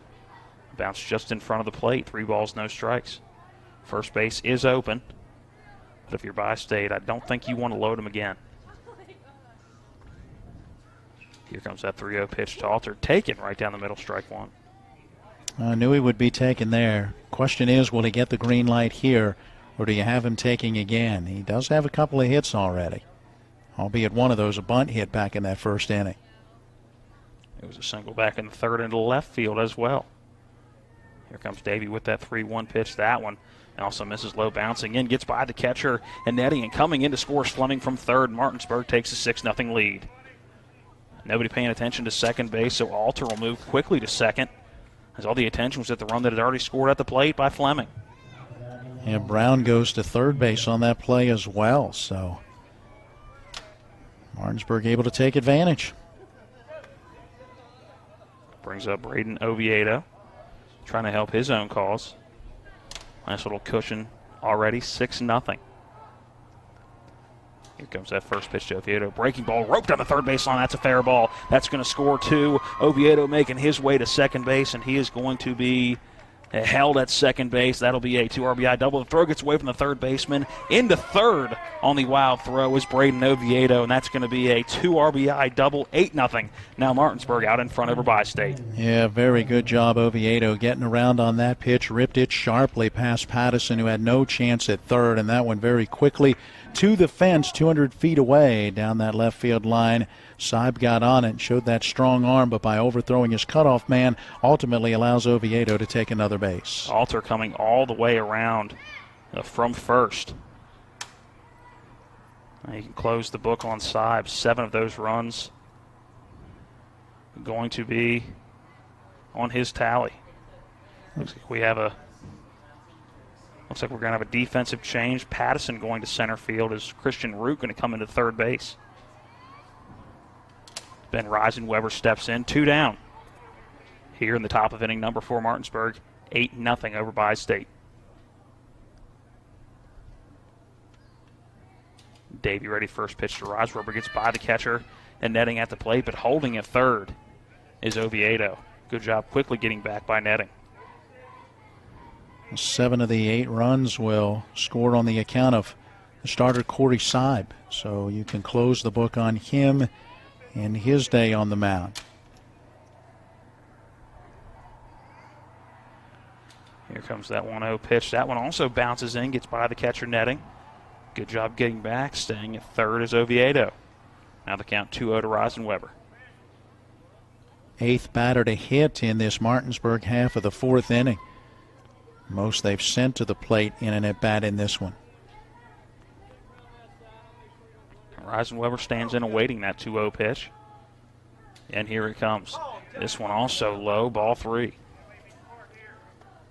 Bounced just in front of the plate. 3 balls, no strikes. First base is open. But if you're Bi-State, I don't think you want to load him again. Here comes that 3-0 pitch to Alter. Taken right down the middle, strike 1. I knew he would be taken there. Question is, will he get the green light here, or do you have him taking again? He does have a couple of hits already, albeit one of those a bunt hit back in that first inning. It was a single back in the third into left field as well. Here comes Davey with that 3-1 pitch. That one and also misses low, bouncing in, gets by the catcher and netting, and coming in to score Fleming from third. Martinsburg takes a 6-0 lead. Nobody paying attention to second base, so Alter will move quickly to second, as all the attention was at the run that had already scored at the plate by Fleming. And Brown goes to third base on that play as well, so Martinsburg able to take advantage. Brings up Braden Oviedo, trying to help his own cause. Nice little cushion already, 6-0. Here comes that first pitch to Oviedo. Breaking ball, roped on the third baseline. That's a fair ball. That's going to score 2. Oviedo making his way to second base, and he is going to be held at second base. That'll be a 2 RBI double. The throw gets away from the third baseman. Into third on the wild throw is Braden Oviedo, and that's going to be a 2 RBI double, 8-0. Now Martinsburg out in front over Bi-State. Yeah, very good job, Oviedo, getting around on that pitch. Ripped it sharply past Pattison, who had no chance at third, and that went very quickly to the fence 200 feet away down that left field line. Seib got on it and showed that strong arm, but by overthrowing his cutoff man, ultimately allows Oviedo to take another base. Alter coming all the way around from first. He can close the book on Sibe. 7 of those runs going to be on his tally. Looks like we're going to have a defensive change. Pattison going to center field. Is Christian Root going to come into third base? Ben Reisenweber steps in. 2 down. Here in the top of inning number 4, Martinsburg. 8-0 over Bi-State. Davey ready, first pitch to Reisenweber. Gets by the catcher and netting at the plate, but holding at third is Oviedo. Good job quickly getting back by netting. 7 of the 8 runs will score on the account of the starter Corey Sibe. So you can close the book on him in his day on the mound. Here comes that 1-0 pitch. That one also bounces in, gets by the catcher netting. Good job getting back. Staying at third is Oviedo. Now the count 2-0 to Reisenweber. 8th batter to hit in this Martinsburg half of the 4th inning. Most they've sent to the plate in an at-bat in this one. Reisenweber stands in awaiting that 2-0 pitch. And here it comes. This one also low, ball 3.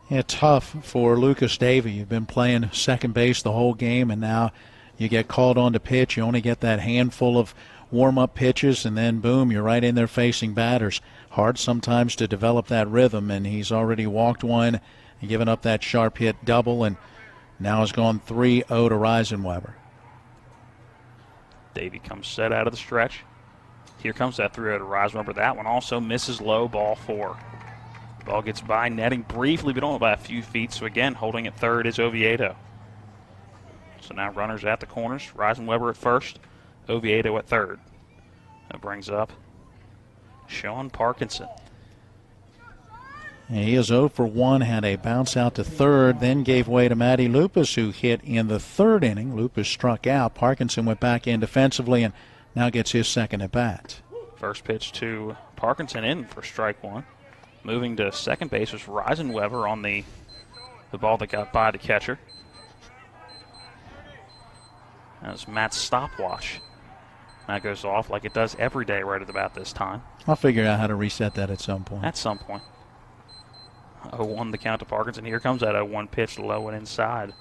Yeah, tough for Lucas Davey. You've been playing second base the whole game, and now you get called on to pitch. You only get that handful of warm-up pitches, and then, boom, you're right in there facing batters. Hard sometimes to develop that rhythm, and he's already walked one and given up that sharp hit double, and now has gone 3-0 to Reisenweber. Davey comes set out of the stretch. Here comes that 3-0 to Reisenweber. That one also misses low, ball 4. Ball gets by, netting briefly, but only by a few feet. So again, holding at third is Oviedo. So now runners at the corners. Reisenweber at first, Oviedo at third. That brings up Sean Parkinson. He is 0 for 1, had a bounce out to third, then gave way to Matty Lupus, who hit in the 3rd inning. Lupus struck out. Parkinson went back in defensively and now gets his second at bat. First pitch to Parkinson in for strike 1. Moving to second base was Reisenweber on the ball that got by the catcher. That was Matt's stopwatch. That goes off like it does every day right at about this time. I'll figure out how to reset that at some point. At some point. 0-1 the count to Parkinson. Here comes that 0-1 pitch low and inside.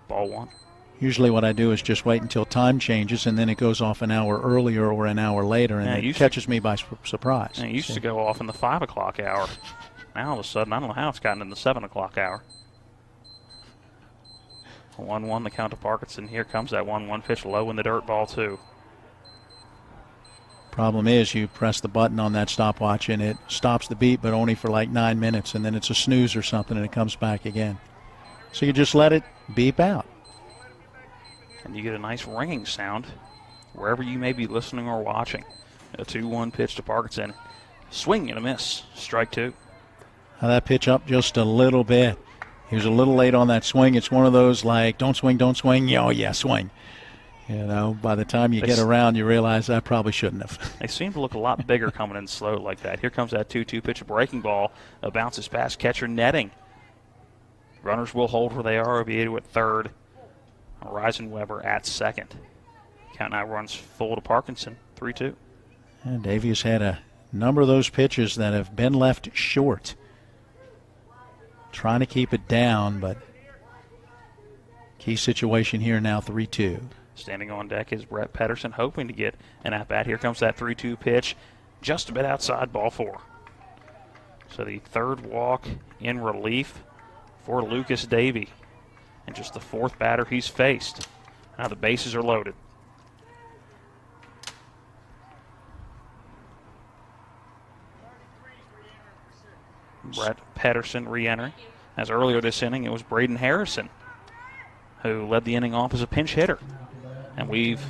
Ball 1. Usually what I do is just wait until time changes, and then it goes off an hour earlier or an hour later, and it catches me by surprise. It used to go off in the 5 o'clock hour. Now all of a sudden, I don't know how it's gotten in the 7 o'clock hour. 1-1 the count to Parkinson. Here comes that 1-1 pitch low in the dirt, ball 2. Problem is you press the button on that stopwatch, and it stops the beat, but only for like 9 minutes, and then it's a snooze or something, and it comes back again. So you just let it beep out. And you get a nice ringing sound wherever you may be listening or watching. A 2-1 pitch to Parkinson. Swing and a miss. Strike 2. Now that pitch up just a little bit. He was a little late on that swing. It's one of those like, don't swing, don't swing. Oh, yeah, swing. You know, by the time you get around, you realize I probably shouldn't have. They seem to look a lot bigger coming in slow like that. Here comes that 2-2 pitch, a breaking ball. Bounces past catcher netting. Runners will hold where they are. Oviedo at third. Reisenweber at second. Count now runs full to Parkinson, 3-2. And Davies had a number of those pitches that have been left short. Trying to keep it down, but key situation here now, 3-2. Standing on deck is Brett Pedersen, hoping to get an at-bat. Here comes that 3-2 pitch, just a bit outside, ball 4. So the third walk in relief for Lucas Davey. And just the 4th batter he's faced. Now the bases are loaded. Brett Pedersen re-entering. As earlier this inning, it was Braden Harrison who led the inning off as a pinch hitter. And we've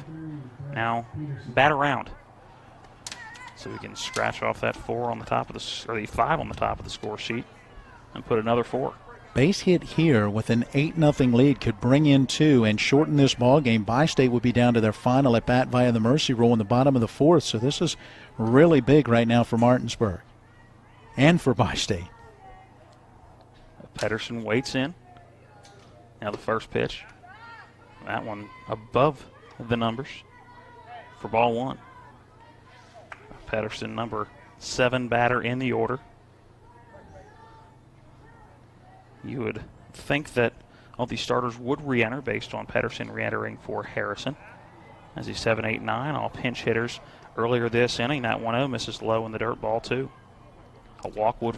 now bat around. So we can scratch off that 4 on the top of the 5 on the top of the score sheet and put another 4. Base hit here with an 8-0 lead could bring in 2 and shorten this ball game. Bi-State would be down to their final at bat via the mercy rule in the bottom of the 4th. So this is really big right now for Martinsburg and for Bi-State. Pedersen waits in. Now the first pitch. That one above the numbers for ball one. Pedersen, number 7 batter in the order. You would think that all these starters would re-enter based on Pedersen re-entering for Harrison. As he's 7, 8, 9, all pinch hitters earlier this inning. That 1-0 misses low in the dirt, ball 2. A walk would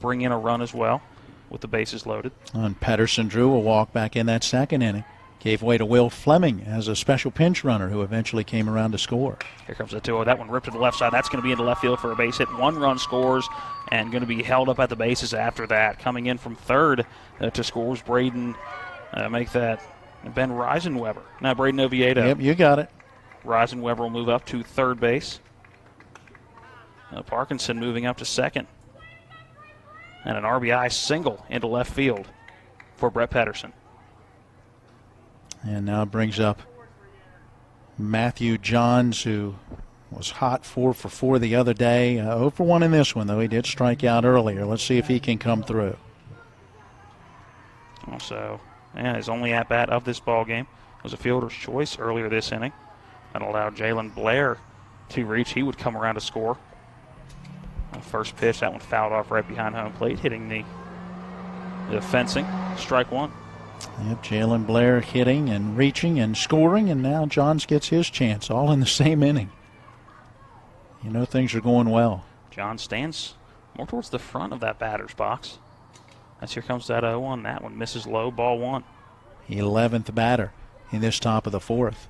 bring in a run as well with the bases loaded. And Pedersen drew a walk back in that second inning. Gave way to Will Fleming as a special pinch runner who eventually came around to score. Here comes the 2-0. That one ripped to the left side. That's going to be into left field for a base hit. 1 run scores and going to be held up at the bases after that. Coming in from third to scores Braden. Make that Ben Reisenweber. Now Braden Oviedo. Yep, you got it. Reisenweber will move up to third base. Parkinson moving up to second. And an RBI single into left field for Brett Pedersen. And now brings up Matthew Johns, who was hot 4 for 4 the other day. 0 for 1 in this one, though. He did strike out earlier. Let's see if he can come through. Also, his only at-bat of this ball game was a fielder's choice earlier this inning. That allowed Jalen Blair to reach. He would come around to score. First pitch, that one fouled off right behind home plate, hitting the fencing. Strike 1. Yep, Jalen Blair hitting and reaching and scoring, and now Johns gets his chance, all in the same inning. You know things are going well. John stands more towards the front of that batter's box. As here comes that 0-1. That one misses low, ball 1. 11th batter in this top of the 4th.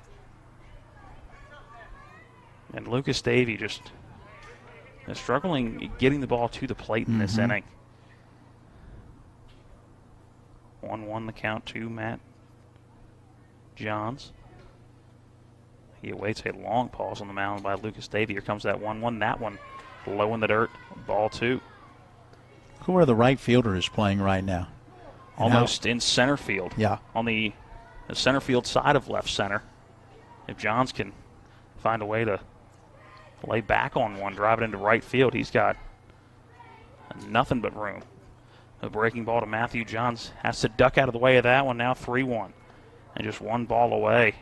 And Lucas Davey just struggling getting the ball to the plate in this inning. 1-1 the count to Matt Johns. He awaits a long pause on the mound by Lucas Davey. Here comes that 1-1. That one low in the dirt. Ball 2. Look where the right fielder is playing right now. Almost in center field. Yeah. On the center field side of left center. If Johns can find a way to lay back on one, drive it into right field, he's got nothing but room. A breaking ball to Matthew Johns. Has to duck out of the way of that one. Now 3-1. And just 1 ball away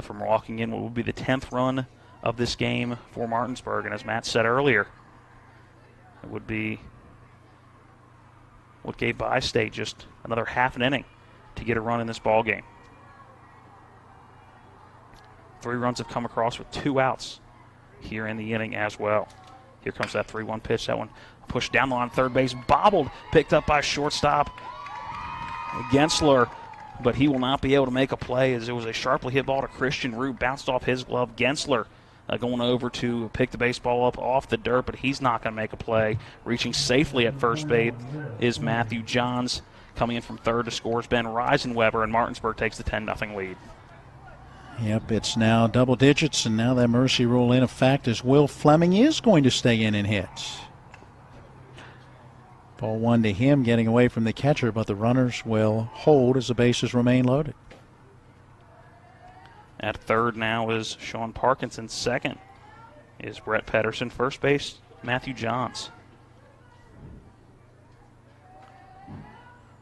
from walking in what will be the 10th run of this game for Martinsburg. And as Matt said earlier, it would be what gave Bi-State just another half an inning to get a run in this ball game. 3 runs have come across with 2 outs here in the inning as well. Here comes that 3-1 pitch. That one pushed down the line, third base, bobbled, picked up by shortstop Gensler, but he will not be able to make a play as it was a sharply hit ball to Christian Root, bounced off his glove. Gensler going over to pick the baseball up off the dirt, but he's not going to make a play. Reaching safely at first base is Matthew Johns. Coming in from third to score is Ben Reisenweber, and Martinsburg takes the 10-0 lead. Yep, it's now double digits, and now that mercy rule in effect as Will Fleming is going to stay in and hit. Ball 1 to him, getting away from the catcher, but the runners will hold as the bases remain loaded. At third now is Sean Parkinson. Second is Brett Pedersen. First base, Matthew Johns.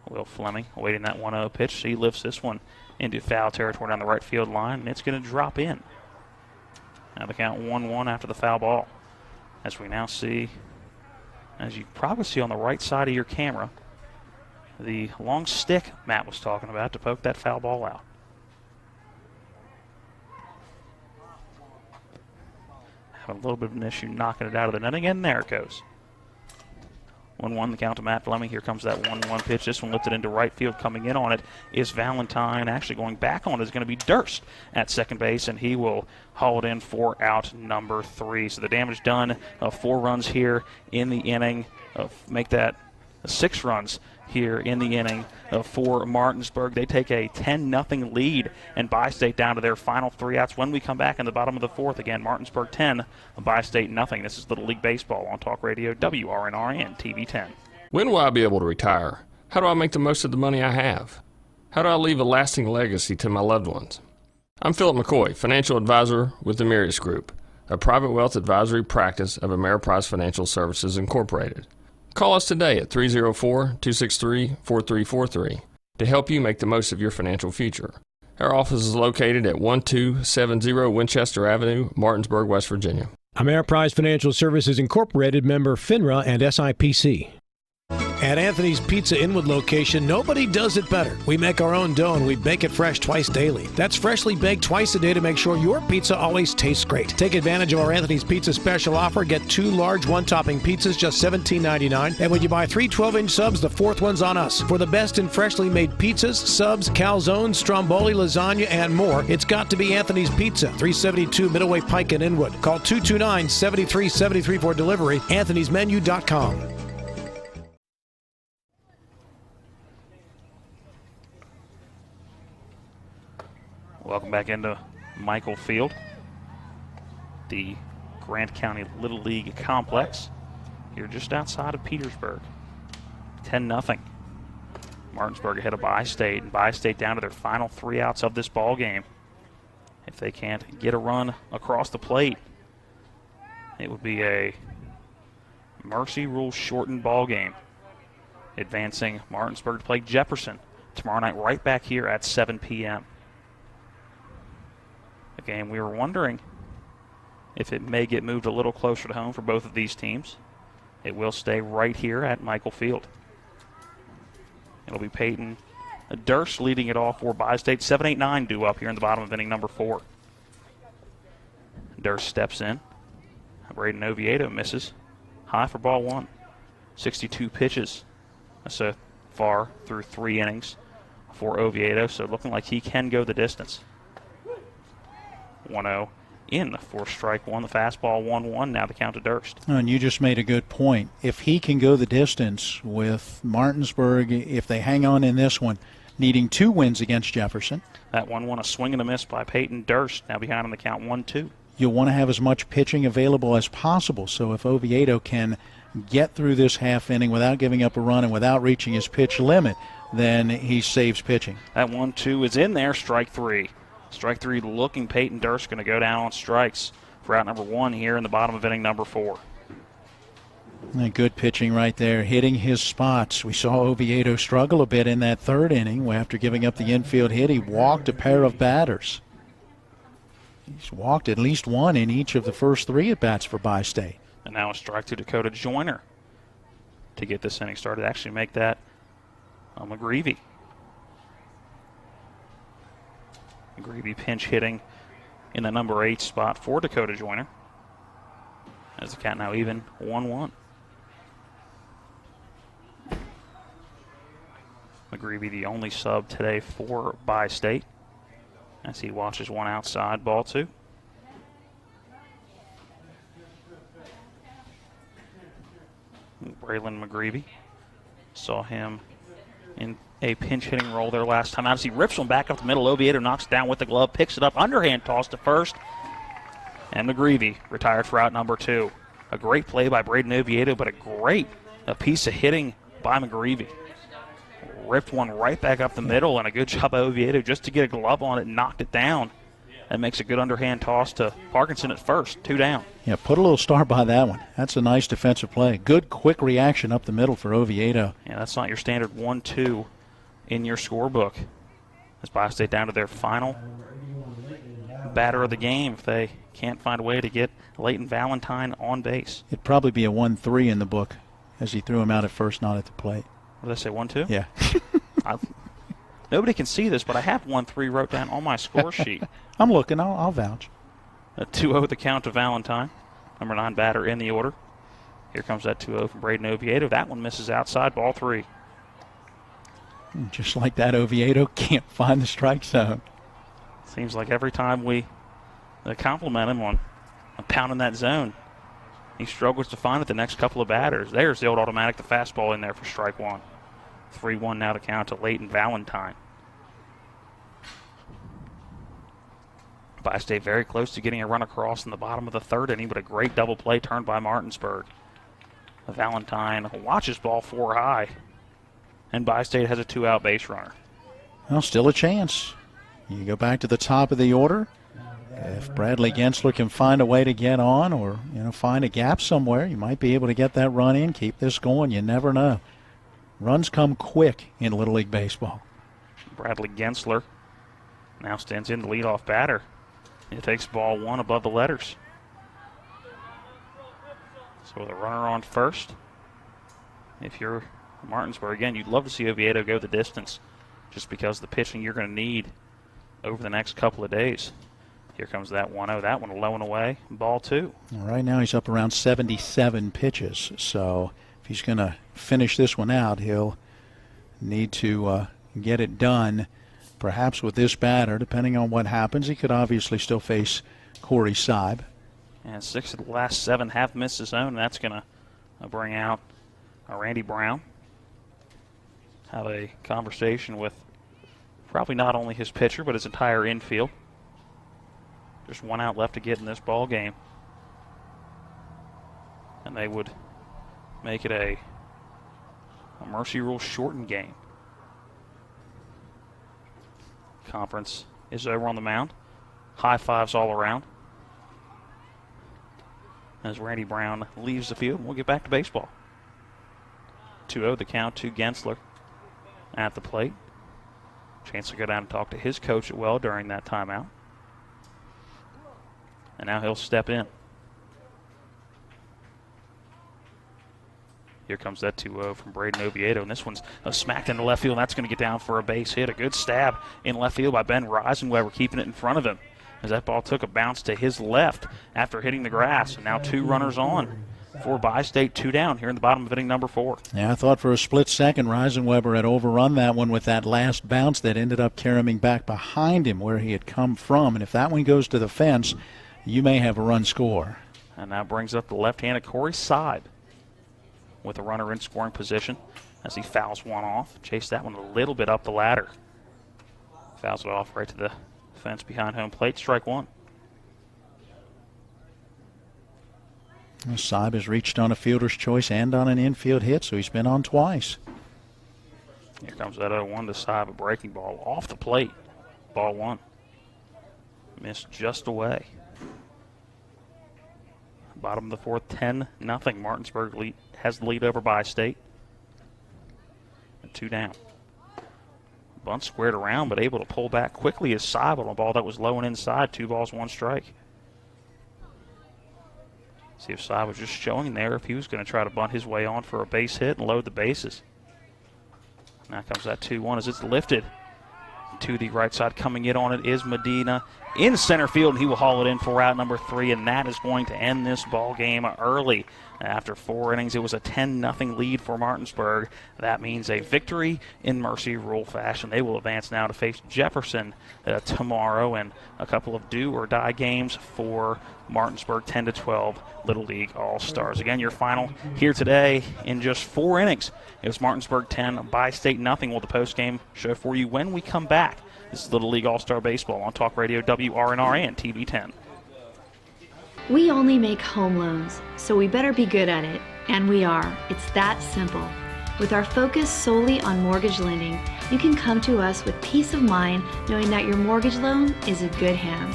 Will Fleming awaiting that 1-0 pitch. He lifts this one into foul territory down the right field line, and it's going to drop in. Now the count 1-1 after the foul ball. As we now see, as you probably see on the right side of your camera, the long stick Matt was talking about to poke that foul ball out. Having a little bit of an issue knocking it out of the netting, and there it goes. 1-1 the count to Matt Fleming. Here comes that 1-1 pitch. This one lifted into right field. Coming in on it is Valentine. Actually going back on it is going to be Durst at second base, and he will haul it in for out number 3. So the damage done. 4 runs here in the inning. Make that 6 runs here in the inning for Martinsburg. They take a 10-0 lead, and Bi-State down to their final 3 outs. When we come back in the bottom of the 4th, again, Martinsburg 10, Bi-State nothing. This is Little League Baseball on Talk Radio, WRNR, and TV 10. When will I be able to retire? How do I make the most of the money I have? How do I leave a lasting legacy to my loved ones? I'm Philip McCoy, financial advisor with the Mirius Group, a private wealth advisory practice of Ameriprise Financial Services Incorporated. Call us today at 304-263-4343 to help you make the most of your financial future. Our office is located at 1270 Winchester Avenue, Martinsburg, West Virginia. Ameriprise Financial Services Incorporated, member FINRA and SIPC. At Anthony's Pizza Inwood location, nobody does it better. We make our own dough and we bake it fresh twice daily. That's freshly baked twice a day to make sure your pizza always tastes great. Take advantage of our Anthony's Pizza special offer. Get 2 large one-topping pizzas, just $17.99. And when you buy 3 12-inch subs, the 4th one's on us. For the best in freshly made pizzas, subs, calzones, stromboli, lasagna, and more, it's got to be Anthony's Pizza, 372 Middleway Pike in Inwood. Call 229-7373 for delivery. Anthony'sMenu.com. Welcome back into Michael Field, the Grant County Little League complex here just outside of Petersburg. 10-0. Martinsburg ahead of Bi-State, and Bi-State down to their final 3 outs of this ball game. If they can't get a run across the plate, it would be a mercy rule shortened ball game. Advancing Martinsburg to play Jefferson tomorrow night right back here at 7 p.m. A game we were wondering if it may get moved a little closer to home for both of these teams. It will stay right here at Michael Field. It'll be Peyton Durst leading it off for Bi-State. 7-8-9 due up here in the bottom of inning number 4. Durst steps in. Braden Oviedo misses. High for ball 1. 62 pitches so far through 3 innings for Oviedo, so looking like he can go the distance. 1-0 in for strike 1. The fastball 1-1. Now the count to Durst. And you just made a good point. If he can go the distance with Martinsburg, if they hang on in this one, needing 2 wins against Jefferson. That 1-1, a swing and a miss by Peyton Durst. Now behind on the count 1-2. You'll want to have as much pitching available as possible. So if Oviedo can get through this half inning without giving up a run and without reaching his pitch limit, then he saves pitching. That 1-2 is in there. Strike 3. Strike 3 looking. Peyton Durst going to go down on strikes for out number 1 here in the bottom of inning number 4. And good pitching right there, hitting his spots. We saw Oviedo struggle a bit in that 3rd inning. After giving up the infield hit, he walked a pair of batters. He's walked at least 1 in each of the first 3 at-bats for Bi-State. And now a strike to Dakota Joyner to get this inning started. Actually make that McGreevy. McGreevy pinch hitting in the number 8 spot for Dakota Joyner. As the count now even 1-1. McGreevy the only sub today for Bi-State as he watches one outside, ball 2. Braylon McGreevy, saw him in a pinch hitting role there last time out as he rips one back up the middle. Oviedo knocks it down with the glove, picks it up, underhand toss to first, and McGreevy retired for out number 2. A great play by Braden Oviedo, but a piece of hitting by McGreevy. Ripped one right back up the middle, and a good job by Oviedo just to get a glove on it and knocked it down. And makes a good underhand toss to Parkinson at first, 2 down. Yeah, put a little star by that one. That's a nice defensive play. Good, quick reaction up the middle for Oviedo. Yeah, that's not your standard 1-2 in your scorebook. As Bi-State down to their final batter of the game if they can't find a way to get Leighton Valentine on base. It'd probably be a 1-3 in the book as he threw him out at first, not at the plate. What did I say, 1-2? Yeah. Nobody can see this, but I have 1-3 wrote down on my score sheet. I'm looking. I'll vouch. A 2-0 the count to Valentine. Number 9 batter in the order. Here comes that 2-0 from Braden Oviedo. That one misses outside, ball 3. Just like that, Oviedo can't find the strike zone. Seems like every time we compliment him on pounding that zone, he struggles to find it the next couple of batters. There's the old automatic, the fastball in there for strike 1. 3-1 now to count to Leighton Valentine. Bi-State very close to getting a run across in the bottom of the 3rd inning, but a great double play turned by Martinsburg. Valentine watches ball 4 high, and Bi-State has a 2-out base runner. Well, still a chance. You go back to the top of the order. If Bradley Gensler can find a way to get on or find a gap somewhere, you might be able to get that run in, keep this going. You never know. Runs come quick in Little League Baseball. Bradley Gensler Now stands in the leadoff batter. It takes ball one above the letters. So with a runner on first, if you're Martinsburg, again, you'd love to see Oviedo go the distance just because of the pitching you're going to need over the next couple of days. Here comes that 1-0. That one low and away. Ball two. Right now he's up around 77 pitches. So if he's going to finish this one out, he'll need to get it done. Perhaps with this batter, depending on what happens, he could obviously still face Corey Seib. And 6 of the last 7 have missed his own. And that's going to bring out Randy Brown. Have a conversation with probably not only his pitcher, but his entire infield. Just 1 out left to get in this ball game. And they would make it a Mercy Rule shortened game. Conference is over on the mound. High fives all around. As Randy Brown leaves the field, we'll get back to baseball. 2-0 the count to Gensler at the plate. Chance to go down and talk to his coach as well during that timeout. And now he'll step in. Here comes that 2-0 from Braden Oviedo, and this one's smacked into left field, and that's going to get down for a base hit. A good stab in left field by Ben Reisenweber, keeping it in front of him as that ball took a bounce to his left after hitting the grass. And now 2 runners on for Bi-State, 2 down here in the bottom of inning number 4. Yeah, I thought for a split second Reisenweber had overrun that one with that last bounce that ended up carrying back behind him where he had come from. And if that one goes to the fence, you may have a run score. And that brings up the left-handed Corey Seib with a runner in scoring position as he fouls one off. Chased that one a little bit up the ladder. Fouls it off right to the fence behind home plate. Strike one. Seib has reached on a fielder's choice and on an infield hit, so he's been on twice. Here comes that 0-1 to Seib, a breaking ball off the plate. Ball 1. Missed just away. Bottom of the 4th, 10-0. Martinsburg has the lead over Bi-State. 2 down. Bunt squared around, but able to pull back quickly as Seib on a ball that was low and inside. 2 balls, 1 strike. See if Seib was just showing there if he was going to try to bunt his way on for a base hit and load the bases. Now comes that 2-1 as it's lifted to the right side. Coming in on it is Medina in center field, and he will haul it in for out number 3, and that is going to end this ball game early. After 4 innings, it was a 10-0 lead for Martinsburg. That means a victory in Mercy Rule fashion. They will advance now to face Jefferson tomorrow, and a couple of do-or-die games for Martinsburg 10-12 Little League All-Stars. Again, your final here today in just 4 innings. It was Martinsburg 10, Bi-State nothing. We'll the post-game show for you when we come back. This is Little League All-Star Baseball on Talk Radio WRNR and TV 10. We only make home loans, so we better be good at it. And we are. It's that simple. With our focus solely on mortgage lending, you can come to us with peace of mind knowing that your mortgage loan is in good hands.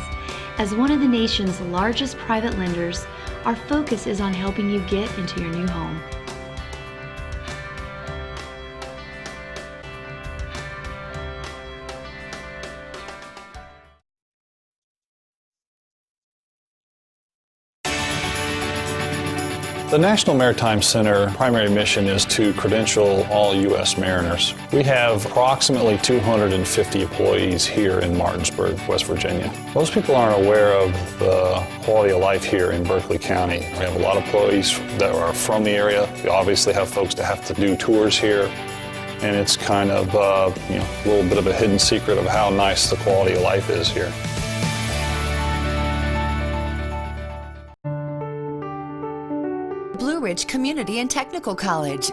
As one of the nation's largest private lenders, our focus is on helping you get into your new home. The National Maritime Center primary mission is to credential all U.S. mariners. We have approximately 250 employees here in Martinsburg, West Virginia. Most people aren't aware of the quality of life here in Berkeley County. We have a lot of employees that are from the area. We obviously have folks that have to do tours here, and it's kind of a little bit of a hidden secret of how nice the quality of life is here. Blue Ridge Community and Technical College.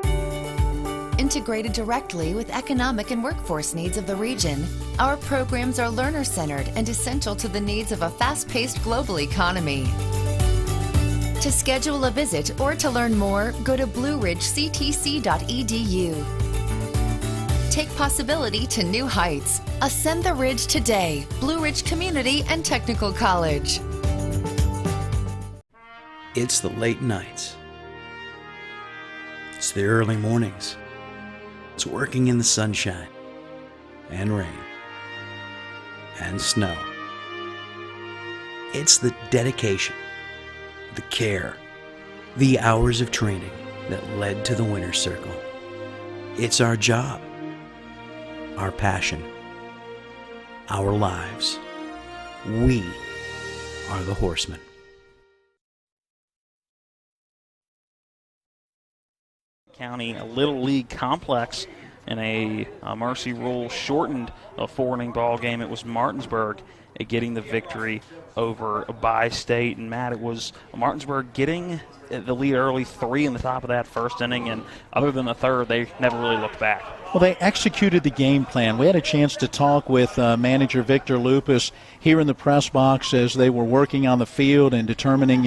Integrated directly with economic and workforce needs of the region, our programs are learner-centered and essential to the needs of a fast-paced global economy. To schedule a visit or to learn more, go to blueridgectc.edu. Take possibility to new heights. Ascend the ridge today. Blue Ridge Community and Technical College. It's the late nights. It's the early mornings. It's working in the sunshine and rain and snow. It's the dedication, the care, the hours of training that led to the winner's circle. It's our job, our passion, our lives. We are the horsemen. County Little League complex in a Mercy Rule shortened 4-inning ball game. It was Martinsburg getting the victory over Bi-State. And Matt, it was Martinsburg getting the lead early, 3 in the top of that first inning, and other than the third, they never really looked back. Well, they executed the game plan. We had a chance to talk with manager Victor Lupus here in the press box as they were working on the field and determining,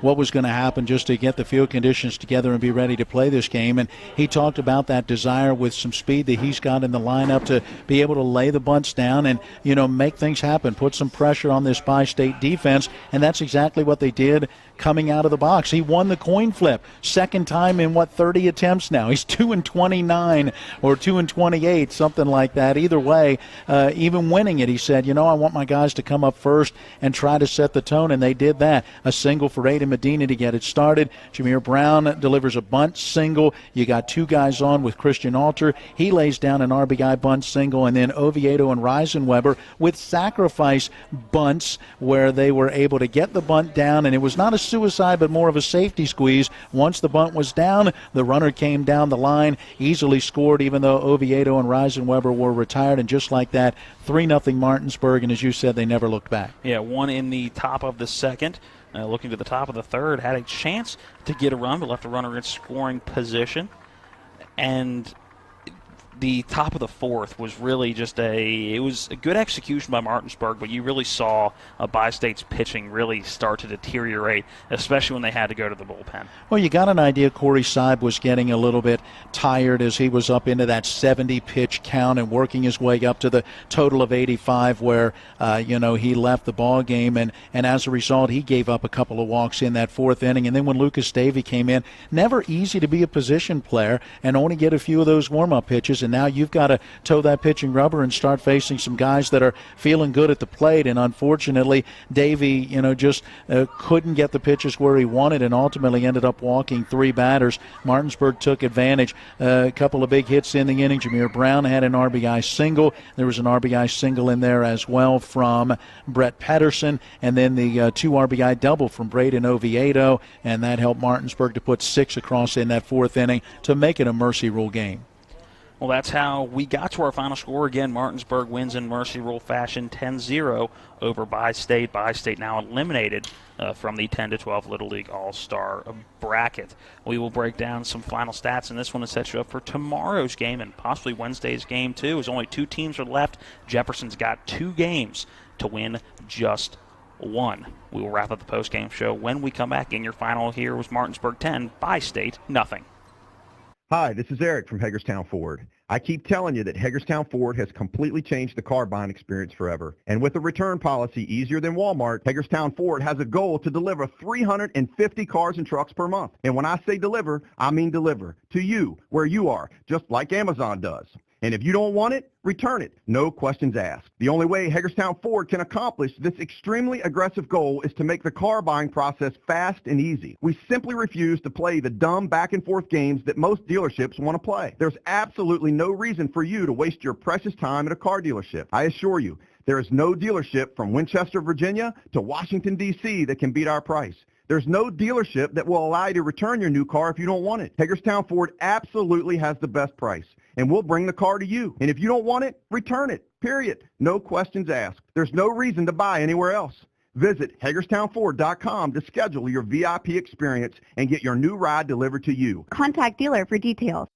what was going to happen just to get the field conditions together and be ready to play this game. And he talked about that desire with some speed that he's got in the lineup to be able to lay the bunts down and, make things happen, put some pressure on this Bi-State defense. And that's exactly what they did coming out of the box. He won the coin flip. Second time in, 30 attempts now. He's 2-29 or 2-28, something like that. Either way, even winning it, he said, I want my guys to come up first and try to set the tone, and they did that. A single for Aiden Medina to get it started. Jameer Brown delivers a bunt single. You got 2 guys on with Christian Alter. He lays down an RBI bunt single, and then Oviedo and Reisenweber with sacrifice bunts where they were able to get the bunt down, and it was not a suicide but more of a safety squeeze. Once the bunt was down, the runner came down the line, easily scored, even though Oviedo and Reisenweber were retired, and just like that, 3-0 Martinsburg, and as you said, they never looked back. Yeah, one in the top of the second. Looking to the top of the third, had a chance to get a run, but left a runner in scoring position. And the top of the fourth was really just it was a good execution by Martinsburg, but you really saw Bi-State's pitching really start to deteriorate, especially when they had to go to the bullpen. Well, you got an idea Corey Seib was getting a little bit tired as he was up into that 70-pitch count and working his way up to the total of 85 where, he left the ball game, and as a result, he gave up a couple of walks in that fourth inning. And then when Lucas Davey came in, never easy to be a position player and only get a few of those warm-up pitches, and now you've got to toe that pitching rubber and start facing some guys that are feeling good at the plate. And unfortunately, Davey, just couldn't get the pitches where he wanted and ultimately ended up walking 3 batters. Martinsburg took advantage. A couple of big hits in the inning. Jameer Brown had an RBI single. There was an RBI single in there as well from Brett Pedersen, and then the 2 RBI double from Braden Oviedo, and that helped Martinsburg to put 6 across in that fourth inning to make it a Mercy Rule game. Well, that's how we got to our final score. Again, Martinsburg wins in Mercy Rule fashion 10-0 over Bi-State. Bi-State now eliminated from the 10-12 Little League All-Star bracket. We will break down some final stats in this one to set you up for tomorrow's game and possibly Wednesday's game, too, as only 2 teams are left. Jefferson's got 2 games to win just 1. We will wrap up the post-game show when we come back. In your final here was Martinsburg 10, Bi-State nothing. Hi, this is Eric from Hagerstown Ford. I keep telling you that Hagerstown Ford has completely changed the car buying experience forever. And with a return policy easier than Walmart, Hagerstown Ford has a goal to deliver 350 cars and trucks per month. And when I say deliver, I mean deliver to you, where you are, just like Amazon does. And if you don't want it, return it. No questions asked. The only way Hagerstown Ford can accomplish this extremely aggressive goal is to make the car buying process fast and easy. We simply refuse to play the dumb back and forth games that most dealerships want to play. There's absolutely no reason for you to waste your precious time at a car dealership. I assure you, there is no dealership from Winchester, Virginia to Washington, D.C. that can beat our price. There's no dealership that will allow you to return your new car if you don't want it. Hagerstown Ford absolutely has the best price, and we'll bring the car to you. And if you don't want it, return it, period. No questions asked. There's no reason to buy anywhere else. Visit HagerstownFord.com to schedule your VIP experience and get your new ride delivered to you. Contact dealer for details.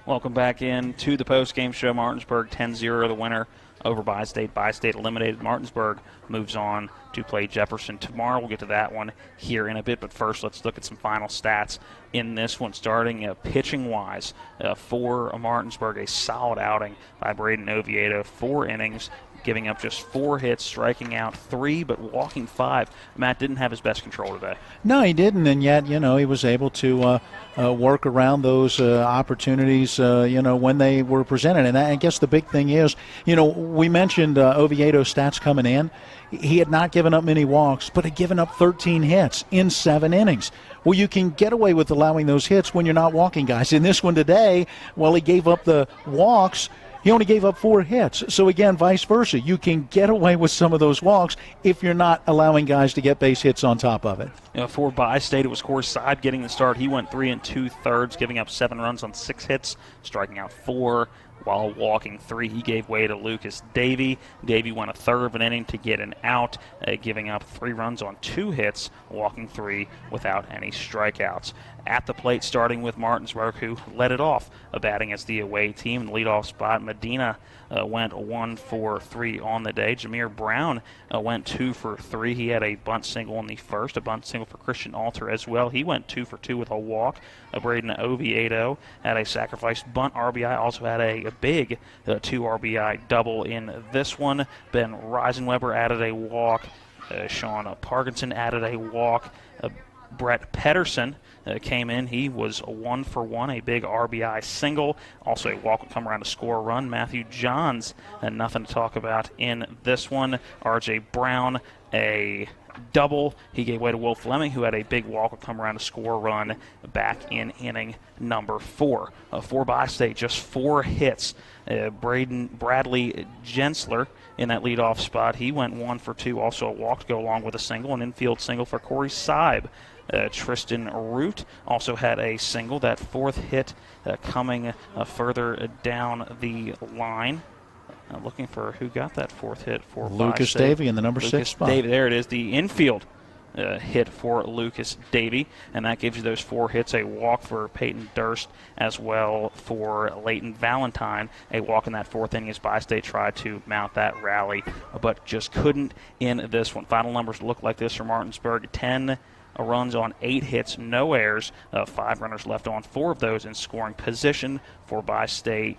Welcome back in to the post-game show. Martinsburg 10-0, the winner over Bi-State. Bi-State eliminated. Martinsburg moves on to play Jefferson tomorrow. We'll get to that one here in a bit, but first let's look at some final stats in this one. Starting pitching-wise for Martinsburg, a solid outing by Braden Oviedo. 4 innings, giving up just 4 hits, striking out 3, but walking 5. Matt didn't have his best control today. No, he didn't, and yet, he was able to work around those opportunities, when they were presented. And I guess the big thing is, we mentioned Oviedo's stats coming in. He had not given up many walks, but had given up 13 hits in 7 innings. Well, you can get away with allowing those hits when you're not walking guys. In this one today, while he gave up the walks, he only gave up 4 hits. So, again, vice versa. You can get away with some of those walks if you're not allowing guys to get base hits on top of it. For Bi-State, it was Corey Seib getting the start. He went 3 2/3, giving up 7 runs on 6 hits, striking out 4. While walking 3, he gave way to Lucas Davey. Davey went 1/3 of an inning to get an out, giving up 3 runs on 2 hits, walking 3 without any strikeouts. At the plate, starting with Martinsburg, who led it off, batting as the away team. In the leadoff spot, Medina went 1 for 3 on the day. Jameer Brown went 2 for 3. He had a bunt single in the first, a bunt single for Christian Alter as well. He went 2 for 2 with a walk. Braden Oviedo had a sacrifice bunt RBI, also had a big 2 RBI double in this one. Ben Reisenweber added a walk. Sean Parkinson added a walk. Brett Pedersen came in. He was 1 for 1, a big RBI single. Also a walk would come around to score a run. Matthew Johns had nothing to talk about in this one. R.J. Brown, a double. He gave way to Will Fleming, who had a big walk would come around to score a run back in inning number 4. For Bi-State, just 4 hits. Bradley Jensler in that leadoff spot. He went 1 for 2, also a walk to go along with a single, an infield single for Corey Seib. Tristan Root also had a single, that 4th hit coming further down the line. Looking for who got that 4th hit for Lucas Davey in the number 6 spot. Davey, there it is, the infield hit for Lucas Davey, and that gives you those 4 hits, a walk for Peyton Durst as well for Leighton Valentine, a walk in that 4th inning as Bi-State tried to mount that rally, but just couldn't in this one. Final numbers look like this for Martinsburg: 10 runs on 8 hits, no errors, 5 runners left on 4 of those in scoring position. For Bi-State,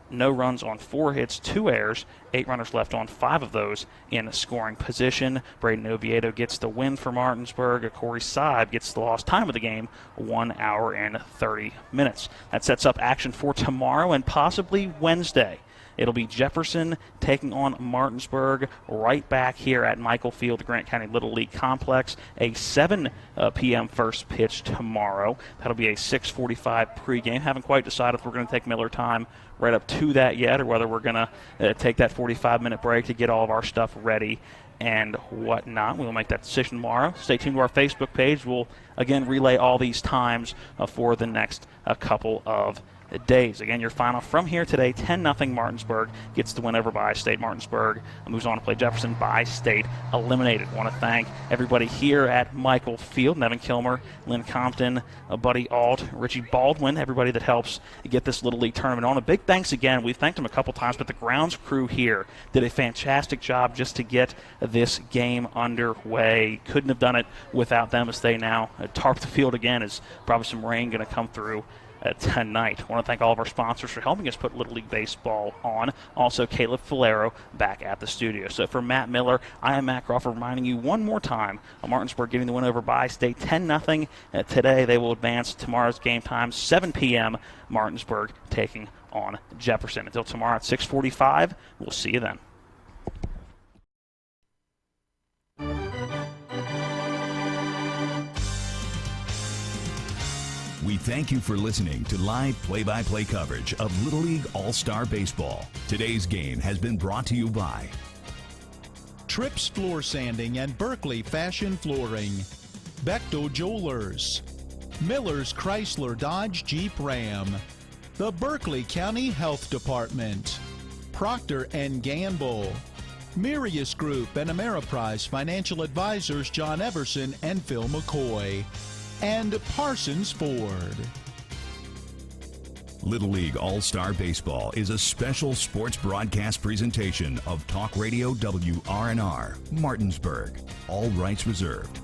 no runs on 4 hits, 2 errors, 8 runners left on 5 of those in scoring position. Braden Oviedo gets the win for Martinsburg. Corey Seib gets the lost time of the game, 1 hour and 30 minutes. That sets up action for tomorrow and possibly Wednesday. It'll be Jefferson taking on Martinsburg right back here at Michael Field, the Grant County Little League Complex. A 7 p.m. first pitch tomorrow. That'll be a 6:45 pregame. Haven't quite decided if we're going to take Miller time right up to that yet or whether we're going to take that 45-minute break to get all of our stuff ready and whatnot. We'll make that decision tomorrow. Stay tuned to our Facebook page. We'll, again, relay all these times for the next couple of days. Again, your final from here today, 10-0 Martinsburg gets the win over Bi-State. Martinsburg moves on to play Jefferson. Bi-State eliminated. Want to thank everybody here at Michael Field: Nevin Kilmer, Lynn Compton, Buddy Alt, Richie Baldwin, everybody that helps get this Little League tournament on. A big thanks again. We've thanked them a couple times, but the grounds crew here did a fantastic job just to get this game underway. Couldn't have done it without them, as they now tarp the field again, as probably some rain going to come through tonight. I want to thank all of our sponsors for helping us put Little League Baseball on. Also, Caleb Falero back at the studio. So for Matt Miller, I am Matt Crawford, reminding you one more time of Martinsburg getting the win over Bi-State 10-0. Today they will advance. Tomorrow's game time, 7 p.m. Martinsburg taking on Jefferson. Until tomorrow at 6:45, we'll see you then. We thank you for listening to live play-by-play coverage of Little League All-Star Baseball. Today's game has been brought to you by Trips Floor Sanding and Berkeley Fashion Flooring, Bechtel Jewelers, Miller's Chrysler Dodge Jeep Ram, the Berkeley County Health Department, Procter & Gamble, Mirius Group and Ameriprise Financial Advisors John Everson and Phil McCoy, and Parsons Ford. Little League All-Star Baseball is a special sports broadcast presentation of Talk Radio WRNR, Martinsburg. All rights reserved.